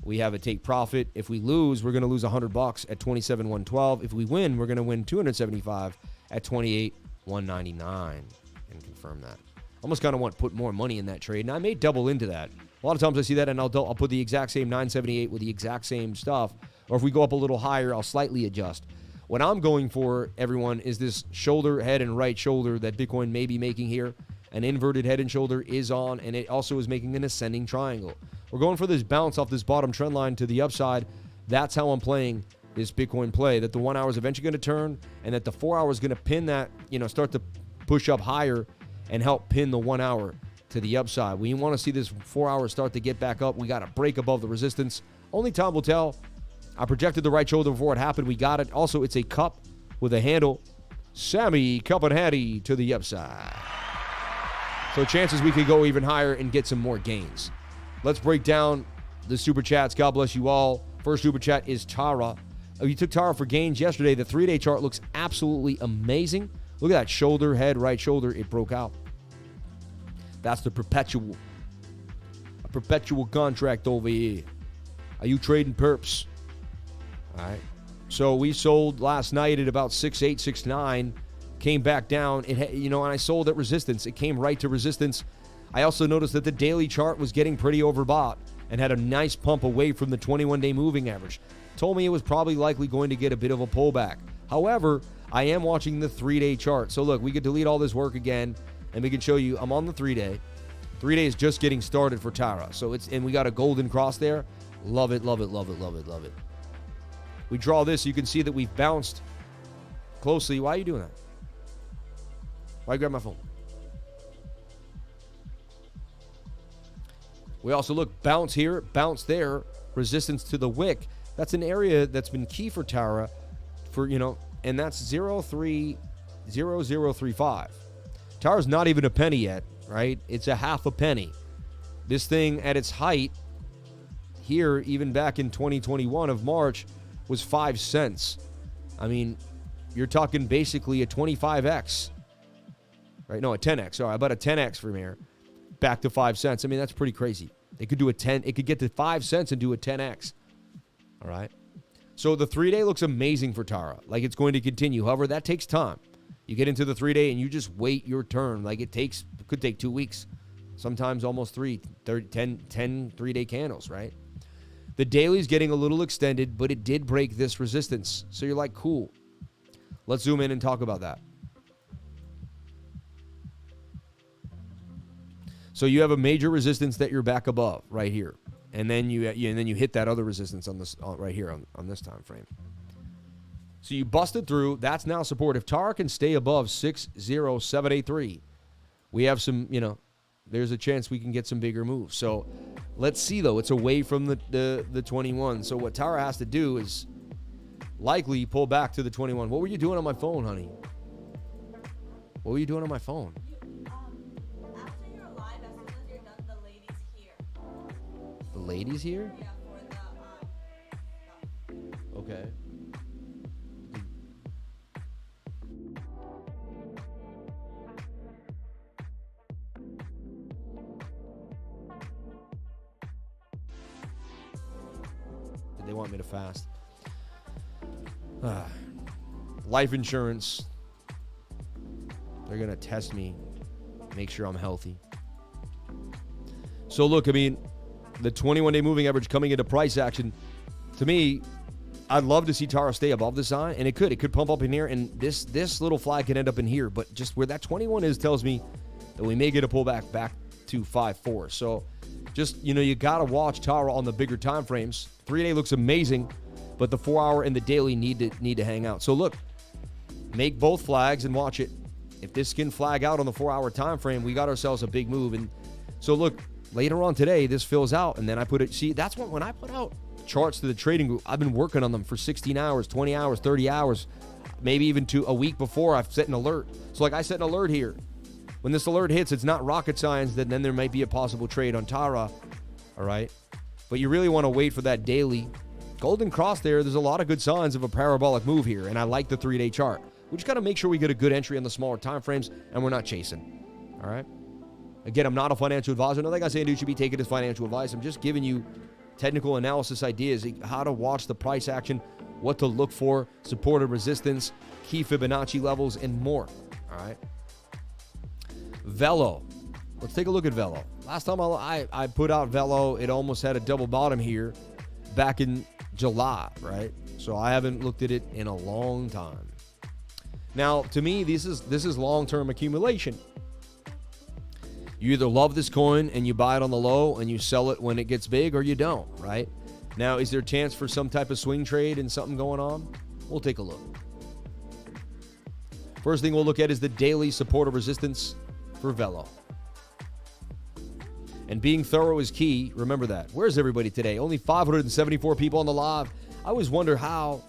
we have a take profit. If we lose, we're going to lose $100 at 27,112. If we win, we're going to win $275 at 28 199 and confirm that. Almost kind of want to put more money in that trade, and I may double into that. A lot of times I see that, and I'll put the exact same 978 with the exact same stuff, or if we go up a little higher, I'll slightly adjust. What I'm going for, everyone, is this shoulder, head, and right shoulder that Bitcoin may be making here. An inverted head and shoulder is on, and it also is making an ascending triangle. We're going for this bounce off this bottom trend line to the upside. That's how I'm playing this Bitcoin play, that the 1 hour is eventually going to turn, and that the 4 hour is going to pin that, start to push up higher and help pin the 1 hour to the upside. We want to see this 4 hour start to get back up. We got to break above the resistance. Only time will tell. I projected the right shoulder before it happened. We got it. Also, it's a cup with a handle. Sammy Cup and Hattie to the upside. So chances we could go even higher and get some more gains. Let's break down the super chats. God bless you all. First super chat is Tara. Oh, you took Tara for gains yesterday. The 3-day chart looks absolutely amazing. Look at that shoulder, head, right shoulder. It broke out. That's the perpetual contract over here. Are you trading perps? All right. So we sold last night at about 6.8, 6.9. Came back down. And I sold at resistance. It came right to resistance. I also noticed that the daily chart was getting pretty overbought and had a nice pump away from the 21-day moving average. Told me it was probably likely going to get a bit of a pullback. However, I am watching the 3-day chart. So look, we could delete all this work again, and we can show you I'm on the 3-day. 3-day is just getting started for Tara. And we got a golden cross there. Love it, love it, love it, love it, love it. We draw this, you can see that we've bounced closely. Why are you doing that? Why grab my phone? We also look bounce here, bounce there, resistance to the wick. That's an area that's been key for Tara and that's 0.30035. Tara's not even a penny yet, right? It's a half a penny. This thing at its height here, even back in 2021 of March, was 5 cents. I mean, you're talking basically a 25x, right? No, a 10x. Sorry, about a 10x from here back to 5 cents. I mean, that's pretty crazy. It could do it could get to 5 cents and do a 10x. All right. So the 3-day looks amazing for Tara. Like it's going to continue. However, that takes time. You get into the 3-day and you just wait your turn. Like it could take 2 weeks. Sometimes almost 10 3-day candles, right? The daily's getting a little extended, but it did break this resistance. So you're like, cool. Let's zoom in and talk about that. So you have a major resistance that you're back above right here. And then you hit that other resistance on this right here on this time frame. So you busted through. That's now support. If Tara can stay above 60783, we have some, there's a chance we can get some bigger moves. So let's see, though. It's away from the 21. So what Tara has to do is likely pull back to the 21. What were you doing on my phone, honey? What were you doing on my phone? After you're live, as soon as you're done, the lady's here. The lady's here? Yeah, for the stuff. Okay. Did they want me to fast? Life insurance. They're going to test me, make sure I'm healthy. So look, I mean, the 21-day moving average coming into price action, to me, I'd love to see Tara stay above this line, and it could pump up in here, and this little flag could end up in here, but just where that 21 is tells me that we may get a pullback back to 5.4. So just, you got to watch Tara on the bigger time frames. 3-day looks amazing, but the 4-hour and the daily need to hang out. So look, make both flags and watch it. If this can flag out on the 4-hour time frame, we got ourselves a big move. And so look, later on today, this fills out, and then I put it. See, that's when I put out charts to the trading group, I've been working on them for 16 hours, 20 hours, 30 hours, maybe even to a week before I've set an alert. So like I set an alert here. When this alert hits, it's not rocket science, then there might be a possible trade on Tara. All right. But you really want to wait for that daily golden cross there. There's a lot of good signs of a parabolic move here, and I like the 3-day chart. We just got to make sure we get a good entry on the smaller time frames, and we're not chasing. All right. Again, I'm not a financial advisor. Nothing I say should be taken as financial advice. I'm just giving you technical analysis ideas, how to watch the price action, what to look for, support and resistance, key Fibonacci levels, and more. All right. VELO. Let's take a look at VELO. Last time I put out VELO, it almost had a double bottom here back in July, right? So I haven't looked at it in a long time. Now, to me, this is long-term accumulation. You either love this coin and you buy it on the low and you sell it when it gets big, or you don't, right? Now, is there a chance for some type of swing trade and something going on? We'll take a look. First thing we'll look at is the daily support or resistance for VELO. And being thorough is key. Remember that. Where's everybody today? Only 574 people on the live. I always wonder how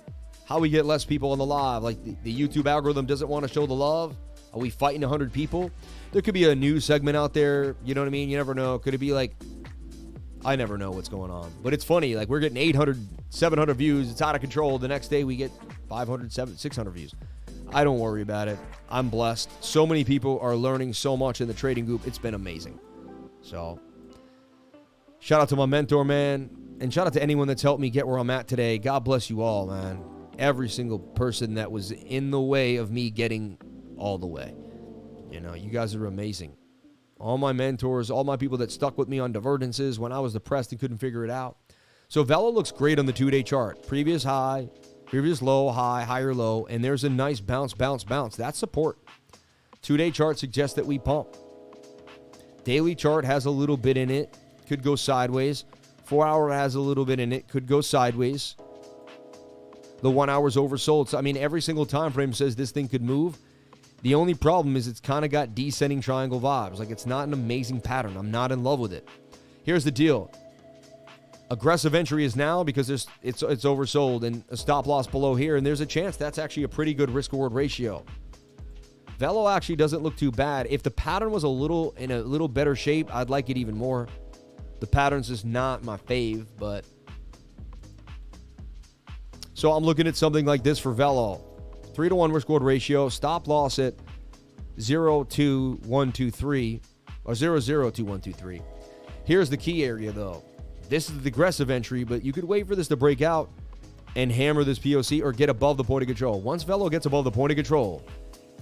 we get less people on the live. Like the YouTube algorithm doesn't want to show the love. Are we fighting 100 people? There could be a news segment out there. You know what I mean? You never know. Could it be like, I never know what's going on. But it's funny. Like we're getting 800, 700 views. It's out of control. The next day we get 500, 700, 600 views. I don't worry about it. I'm blessed. So many people are learning so much in the trading group. It's been amazing. So shout out to my mentor, man. And shout out to anyone that's helped me get where I'm at today. God bless you all, man. Every single person that was in the way of me getting all the way. You know, you guys are amazing. All my mentors, all my people that stuck with me on divergences when I was depressed and couldn't figure it out. So VELO looks great on the 2-day chart. Previous high, previous low, high, higher low, and there's a nice bounce, bounce, bounce. That's support. 2-day chart suggests that we pump. Daily chart has a little bit in it. Could go sideways. 4-hour has a little bit in it. Could go sideways. The 1 hour's oversold. So, I mean, every single time frame says this thing could move. The only problem is it's kind of got descending triangle vibes. Like, it's not an amazing pattern. I'm not in love with it. Here's the deal. Aggressive entry is now because it's oversold, and a stop loss below here, and there's a chance that's actually a pretty good risk-reward ratio. VELO actually doesn't look too bad. If the pattern was in a little better shape, I'd like it even more. The pattern's just not my fave, but... So I'm looking at something like this for VELO. 3-to-1 risk-reward ratio, stop loss at 0.2123, or 0.02123. Here's the key area, though. This is the aggressive entry, but you could wait for this to break out and hammer this POC or get above the point of control. Once VELO gets above the point of control,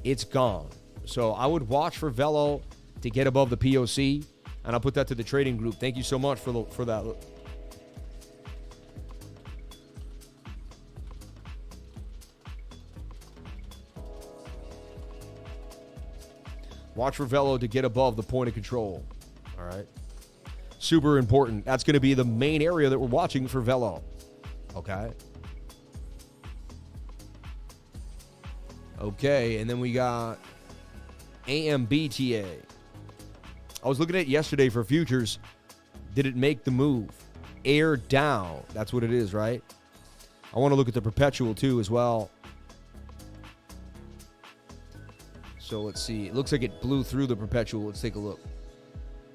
it's gone. So I would watch for VELO to get above the POC, and I'll put that to the trading group. Thank you so much for that. Watch for VELO to get above the point of control. All right. Super important. That's going to be the main area that we're watching for VELO. Okay. Okay, and then we got AMBTA. I was looking at it yesterday for futures. Did it make the move? Air down. That's what it is, right? I want to look at the perpetual too as well. So let's see. It looks like it blew through the perpetual. Let's take a look.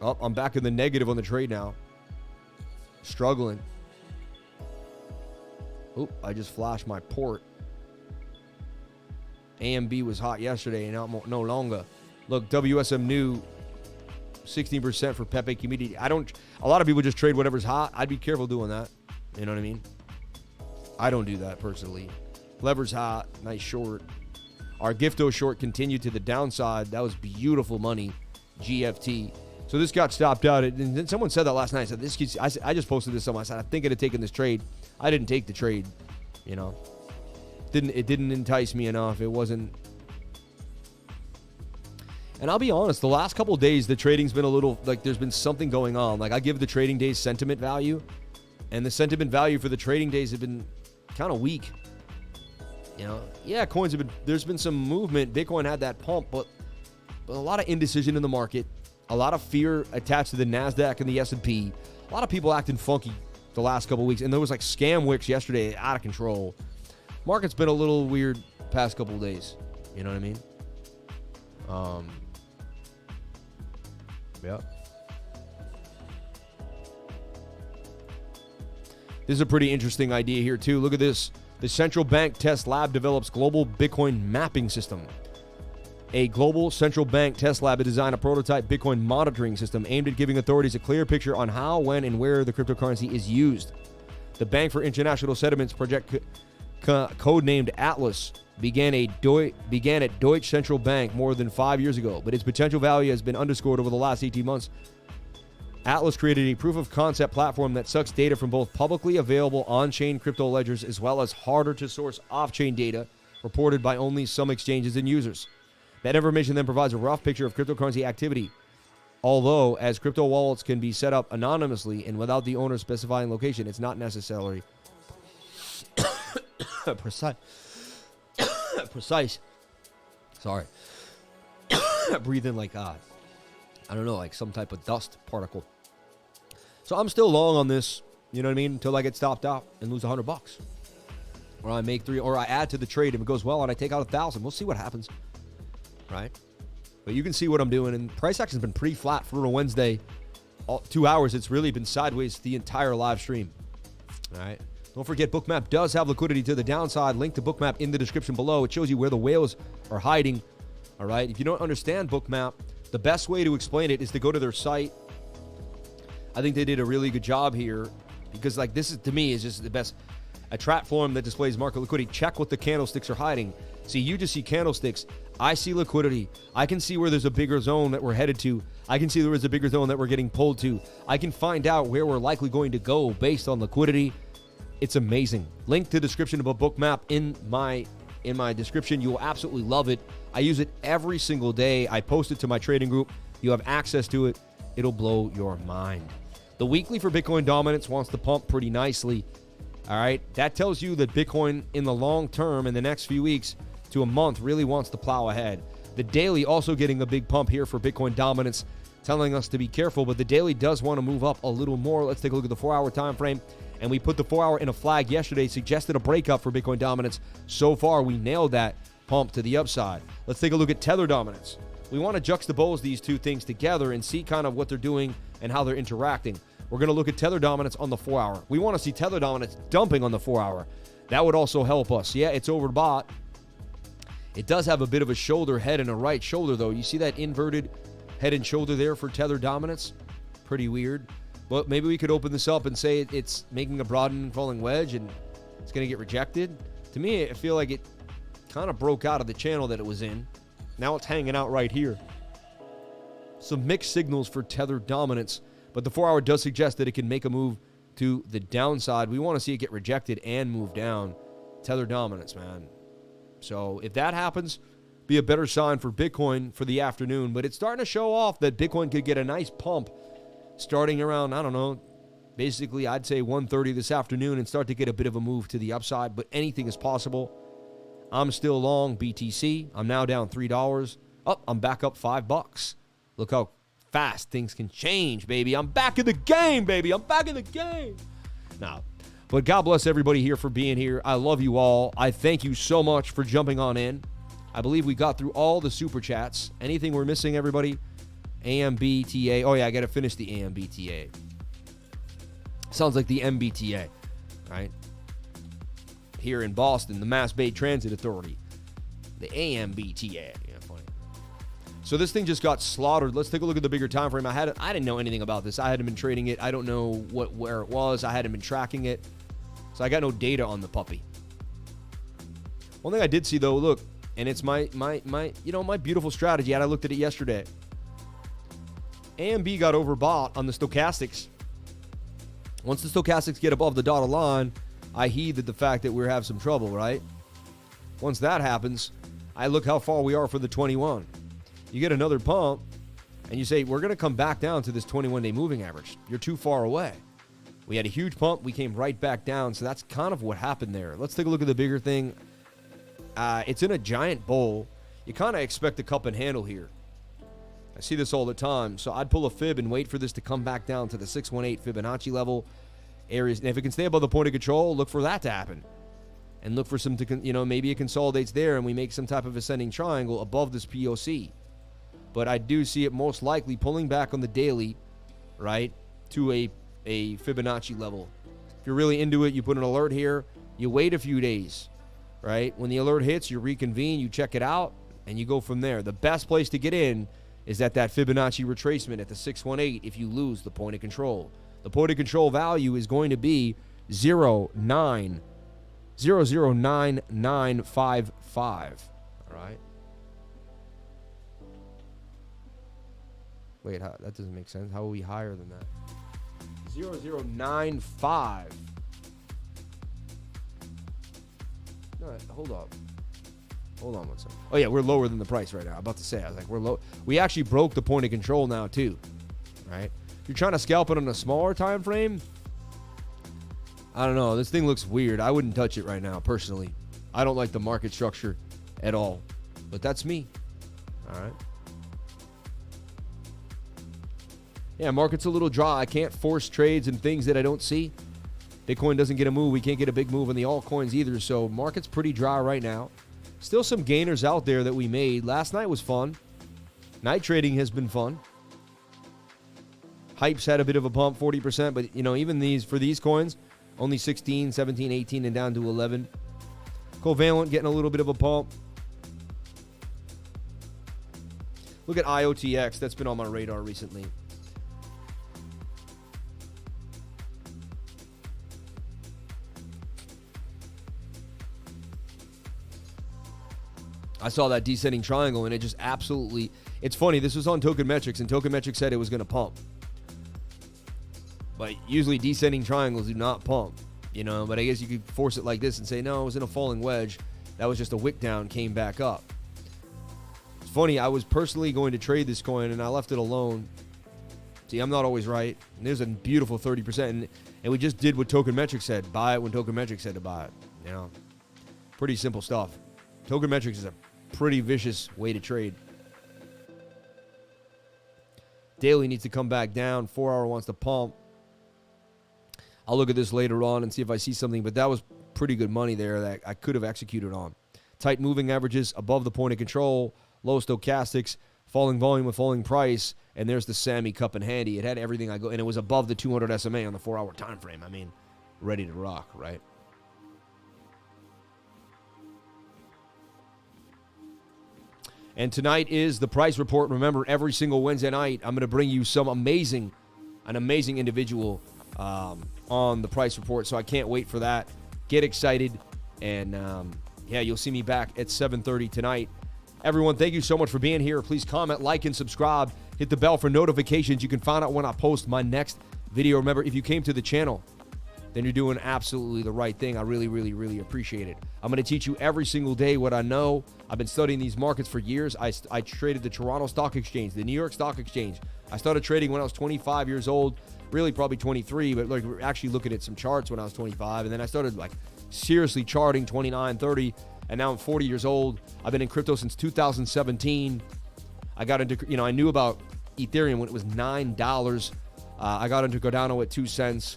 Oh, I'm back in the negative on the trade now. Struggling. Oop, I just flashed my port. AMB was hot yesterday and now no longer. Look, WSM new 16% for Pepe Community. A lot of people just trade whatever's hot. I'd be careful doing that. You know what I mean? I don't do that personally. Lever's hot, nice short. Our Gifto short continued to the downside. That was beautiful money. GFT. So this got stopped out. And then someone said that last night. I just posted this on my side. I think I'd have taken this trade. I didn't take the trade. You know, it didn't entice me enough. It wasn't. And I'll be honest. The last couple of days, the trading's been a little like there's been something going on. Like I give the trading days sentiment value, and the sentiment value for the trading days have been kind of weak. You know, yeah, coins have been, there's been some movement. Bitcoin had that pump, but a lot of indecision in the market, a lot of fear attached to the NASDAQ and the S&P, a lot of people acting funky the last couple of weeks, and there was like scam wicks yesterday, out of control. Market's been a little weird past couple of days. You know what I mean? Yeah. This is a pretty interesting idea here too. Look at this. The Central Bank Test Lab develops global Bitcoin mapping system. A global central bank test lab has designed a prototype Bitcoin monitoring system aimed at giving authorities a clear picture on how, when, and where the cryptocurrency is used. The Bank for International Settlements project, codenamed Atlas, began at Deutsche Central Bank more than 5 years ago, but its potential value has been underscored over the last 18 months. Atlas created a proof-of-concept platform that sucks data from both publicly available on-chain crypto ledgers as well as harder-to-source off-chain data reported by only some exchanges and users. That information then provides a rough picture of cryptocurrency activity, although as crypto wallets can be set up anonymously and without the owner specifying location, it's not necessarily precise. Sorry. Breathe in like, I don't know, like some type of dust particle. So I'm still long on this, you know what I mean, until I get stopped out and lose $100. Or I make 3, or I add to the trade if it goes well and I take out 1,000. We'll see what happens, right? But you can see what I'm doing, and price action has been pretty flat for a Wednesday. 2 hours, it's really been sideways the entire live stream, all right? Don't forget, BOOKMAP does have liquidity to the downside. Link to BOOKMAP in the description below. It shows you where the whales are hiding, all right? If you don't understand BOOKMAP, the best way to explain it is to go to their site. I think they did a really good job here because, like, this is, to me, is just the best. A trap form that displays market liquidity. Check what the candlesticks are hiding. See, you just see candlesticks. I see liquidity. I can see where there's a bigger zone that we're headed to. I can see there is a bigger zone that we're getting pulled to. I can find out where we're likely going to go based on liquidity. It's amazing. Link to the description of a BOOKMAP in my description. You will absolutely love it. I use it every single day. I post it to my trading group. You have access to it. It'll blow your mind. The weekly for Bitcoin dominance wants to pump pretty nicely. All right. That tells you that Bitcoin in the long term, in the next few weeks to a month, really wants to plow ahead. The daily also getting a big pump here for Bitcoin dominance, telling us to be careful, but the daily does want to move up a little more. Let's take a look at the 4-hour time frame. And we put the 4-hour in a flag yesterday, suggested a breakup for Bitcoin dominance. So far, we nailed that pump to the upside. Let's take a look at Tether dominance. We want to juxtapose these two things together and see kind of what they're doing and how they're interacting. We're going to look at Tether dominance on the 4-hour. We want to see Tether dominance dumping on the 4-hour. That would also help us. Yeah, it's overbought. It does have a bit of a shoulder head and a right shoulder, though. You see that inverted head and shoulder there for Tether dominance? Pretty weird. But maybe we could open this up and say it's making a broadening and falling wedge and it's going to get rejected. To me, I feel like it kind of broke out of the channel that it was in. Now it's hanging out right here. Some mixed signals for Tether dominance, but the 4-hour does suggest that it can make a move to the downside. We want to see it get rejected and move down. Tether dominance, man. So if that happens, be a better sign for Bitcoin for the afternoon. But it's starting to show off that Bitcoin could get a nice pump starting around, I don't know, basically I'd say 1:30 this afternoon and start to get a bit of a move to the upside. But anything is possible. I'm still long BTC. I'm now down $3. Oh, I'm back up $5. Look how fast things can change, baby. I'm back in the game, baby. I'm back in the game. Now, but God bless everybody here for being here. I love you all. I thank you so much for jumping on in. I believe we got through all the super chats. Anything we're missing, everybody? AMBTA. Oh, yeah, I got to finish the AMBTA. Sounds like the MBTA, right? Here in Boston, the Mass Bay Transit Authority. The AMBTA. Yeah, funny. So this thing just got slaughtered. Let's take a look at the bigger time frame. I didn't know anything about this. I hadn't been trading it. I don't know where it was. I hadn't been tracking it. So I got no data on the puppy. One thing I did see, though, look, and it's my beautiful strategy. I looked at it yesterday. AMB got overbought on the stochastics. Once the stochastics get above the dotted line, I heed the fact that we're having some trouble, right? Once that happens, I look how far we are for the 21. You get another pump, and you say, we're going to come back down to this 21-day moving average. You're too far away. We had a huge pump. We came right back down, so that's kind of what happened there. Let's take a look at the bigger thing. It's in a giant bowl. You kind of expect a cup and handle here. I see this all the time, so I'd pull a fib and wait for this to come back down to the 618 Fibonacci level areas. And if it can stay above the point of control, look for that to happen. And look for some to, maybe it consolidates there and we make some type of ascending triangle above this POC. But I do see it most likely pulling back on the daily, right, to a Fibonacci level. If you're really into it, you put an alert here. You wait a few days, right? When the alert hits, you reconvene, you check it out, and you go from there. The best place to get in is at that Fibonacci retracement at the 618 if you lose the point of control. The point of control value is going to be 0, 9, 009955. All right. Wait, that doesn't make sense. How are we higher than that? 0095. No, hold up. Hold on one second. Oh, yeah, we're lower than the price right now. I'm about to say, I was like, we're low. We actually broke the point of control now, too. Right? If you're trying to scalp it on a smaller time frame, I don't know. This thing looks weird. I wouldn't touch it right now, personally. I don't like the market structure at all. But that's me. All right. Yeah, market's a little dry. I can't force trades and things that I don't see. Bitcoin doesn't get a move. We can't get a big move in the altcoins either. So market's pretty dry right now. Still some gainers out there that we made. Last night was fun. Night trading has been fun. Hype's had a bit of a pump, 40%. But, you know, even for these coins, only 16, 17, 18, and down to 11. Covalent getting a little bit of a pump. Look at IOTX. That's been on my radar recently. I saw that descending triangle, and it just absolutely... It's funny, this was on Token Metrics, and Token Metrics said it was going to pump. But usually descending triangles do not pump, you know? But I guess you could force it like this and say, no, it was in a falling wedge. That was just a wick down, came back up. It's funny, I was personally going to trade this coin, and I left it alone. See, I'm not always right. And there's a beautiful 30%, and we just did what Token Metrics said. Buy it when Token Metrics said to buy it, you know? Pretty simple stuff. Token Metrics is a pretty vicious way to trade. Daily needs to come back down. 4 hour wants to pump. I'll look at this later on and see if I see something, but that was pretty good money there that I could have executed on. Tight moving averages above the point of control, low stochastics, falling volume with falling price, and there's the Sammy cup in handy. It had everything and it was above the 200 SMA on the 4 hour time frame. I mean, ready to rock, right? And tonight is the price report. Remember, every single Wednesday night, I'm going to bring you an amazing individual on the price report. So I can't wait for that. Get excited. And, yeah, you'll see me back at 7:30 tonight. Everyone, thank you so much for being here. Please comment, like, and subscribe. Hit the bell for notifications. You can find out when I post my next video. Remember, if you came to the channel, then you're doing absolutely the right thing. I really, really, really appreciate it. I'm going to teach you every single day what I know. I've been studying these markets for years. I traded the Toronto Stock Exchange, the New York Stock Exchange. I started trading when I was 25 years old, really probably 23, but like we're actually looking at some charts when I was 25. And then I started like seriously charting 29, 30, and now I'm 40 years old. I've been in crypto since 2017. I got into, I knew about Ethereum when it was $9. I got into Cardano at 2 cents.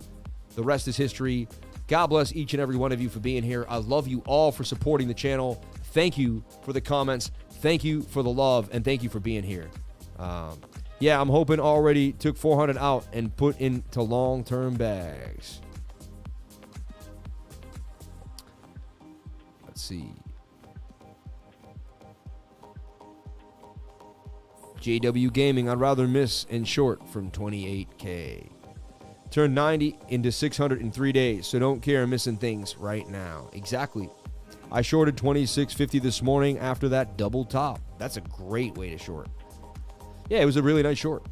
The rest is history. God bless each and every one of you for being here. I love you all for supporting the channel. Thank you for the comments. Thank you for the love. And thank you for being here. Yeah, I'm hoping already took 400 out and put into long-term bags. Let's see. JW Gaming, I'd rather miss in short from 28K. Turned 90 into 600 in 3 days, so don't care missing things right now. Exactly. I shorted 26.50 this morning after that double top. That's a great way to short. Yeah, it was a really nice short.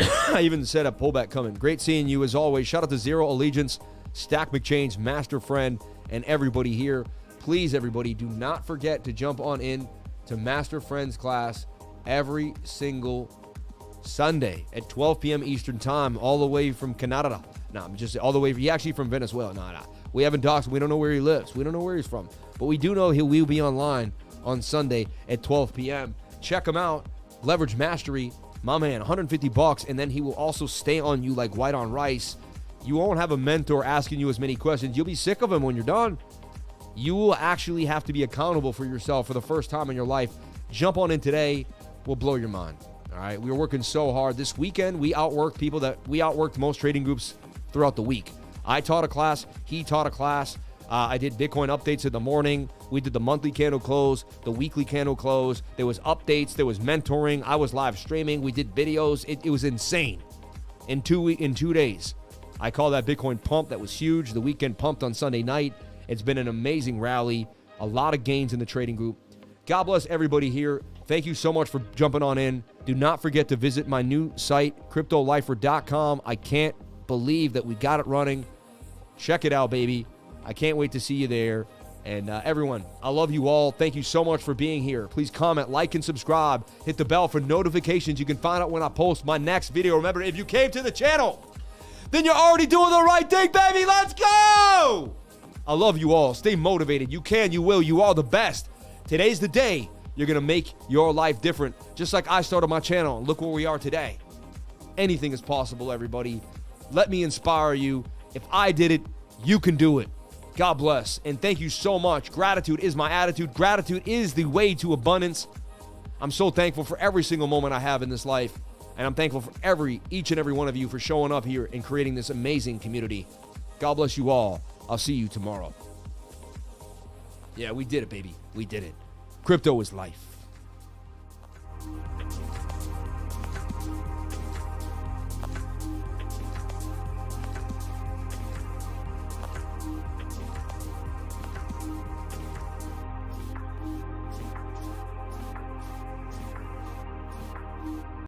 I even said a pullback coming. Great seeing you as always. Shout out to Zero Allegiance, Stack McChain's master friend, and everybody here. Please, everybody, do not forget to jump on in to Master Friends class every single Sunday at 12 p.m. Eastern Time, all the way from Canada. No, I'm just all the way. He's actually from Venezuela. No. We haven't talked. We don't know where he lives. We don't know where he's from. But we do know he will be online on Sunday at 12 p.m. Check him out. Leverage Mastery. My man, $150. And then he will also stay on you like white on rice. You won't have a mentor asking you as many questions. You'll be sick of him when you're done. You will actually have to be accountable for yourself for the first time in your life. Jump on in today. We'll blow your mind. All right, we were working so hard. This weekend, we outworked most trading groups throughout the week. I taught a class. He taught a class. I did Bitcoin updates in the morning. We did the monthly candle close, the weekly candle close. There was updates. There was mentoring. I was live streaming. We did videos. It was insane. In 2 days, I call that Bitcoin pump. That was huge. The weekend pumped on Sunday night. It's been an amazing rally. A lot of gains in the trading group. God bless everybody here. Thank you so much for jumping on in. Do not forget to visit my new site, cryptolifer.com. I can't believe that we got it running. Check it out, baby. I can't wait to see you there. And everyone, I love you all. Thank you so much for being here. Please comment, like, and subscribe. Hit the bell for notifications. You can find out when I post my next video. Remember, if you came to the channel, then you're already doing the right thing, baby. Let's go! I love you all. Stay motivated. You can, you will. You are the best. Today's the day you're going to make your life different. Just like I started my channel. And look where we are today. Anything is possible, everybody. Let me inspire you. If I did it, you can do it. God bless, and thank you so much. Gratitude is my attitude. Gratitude is the way to abundance. I'm so thankful for every single moment I have in this life, and I'm thankful for each and every one of you for showing up here and creating this amazing community. God bless you all. I'll see you tomorrow. Yeah, we did it, baby. We did it. Crypto is life.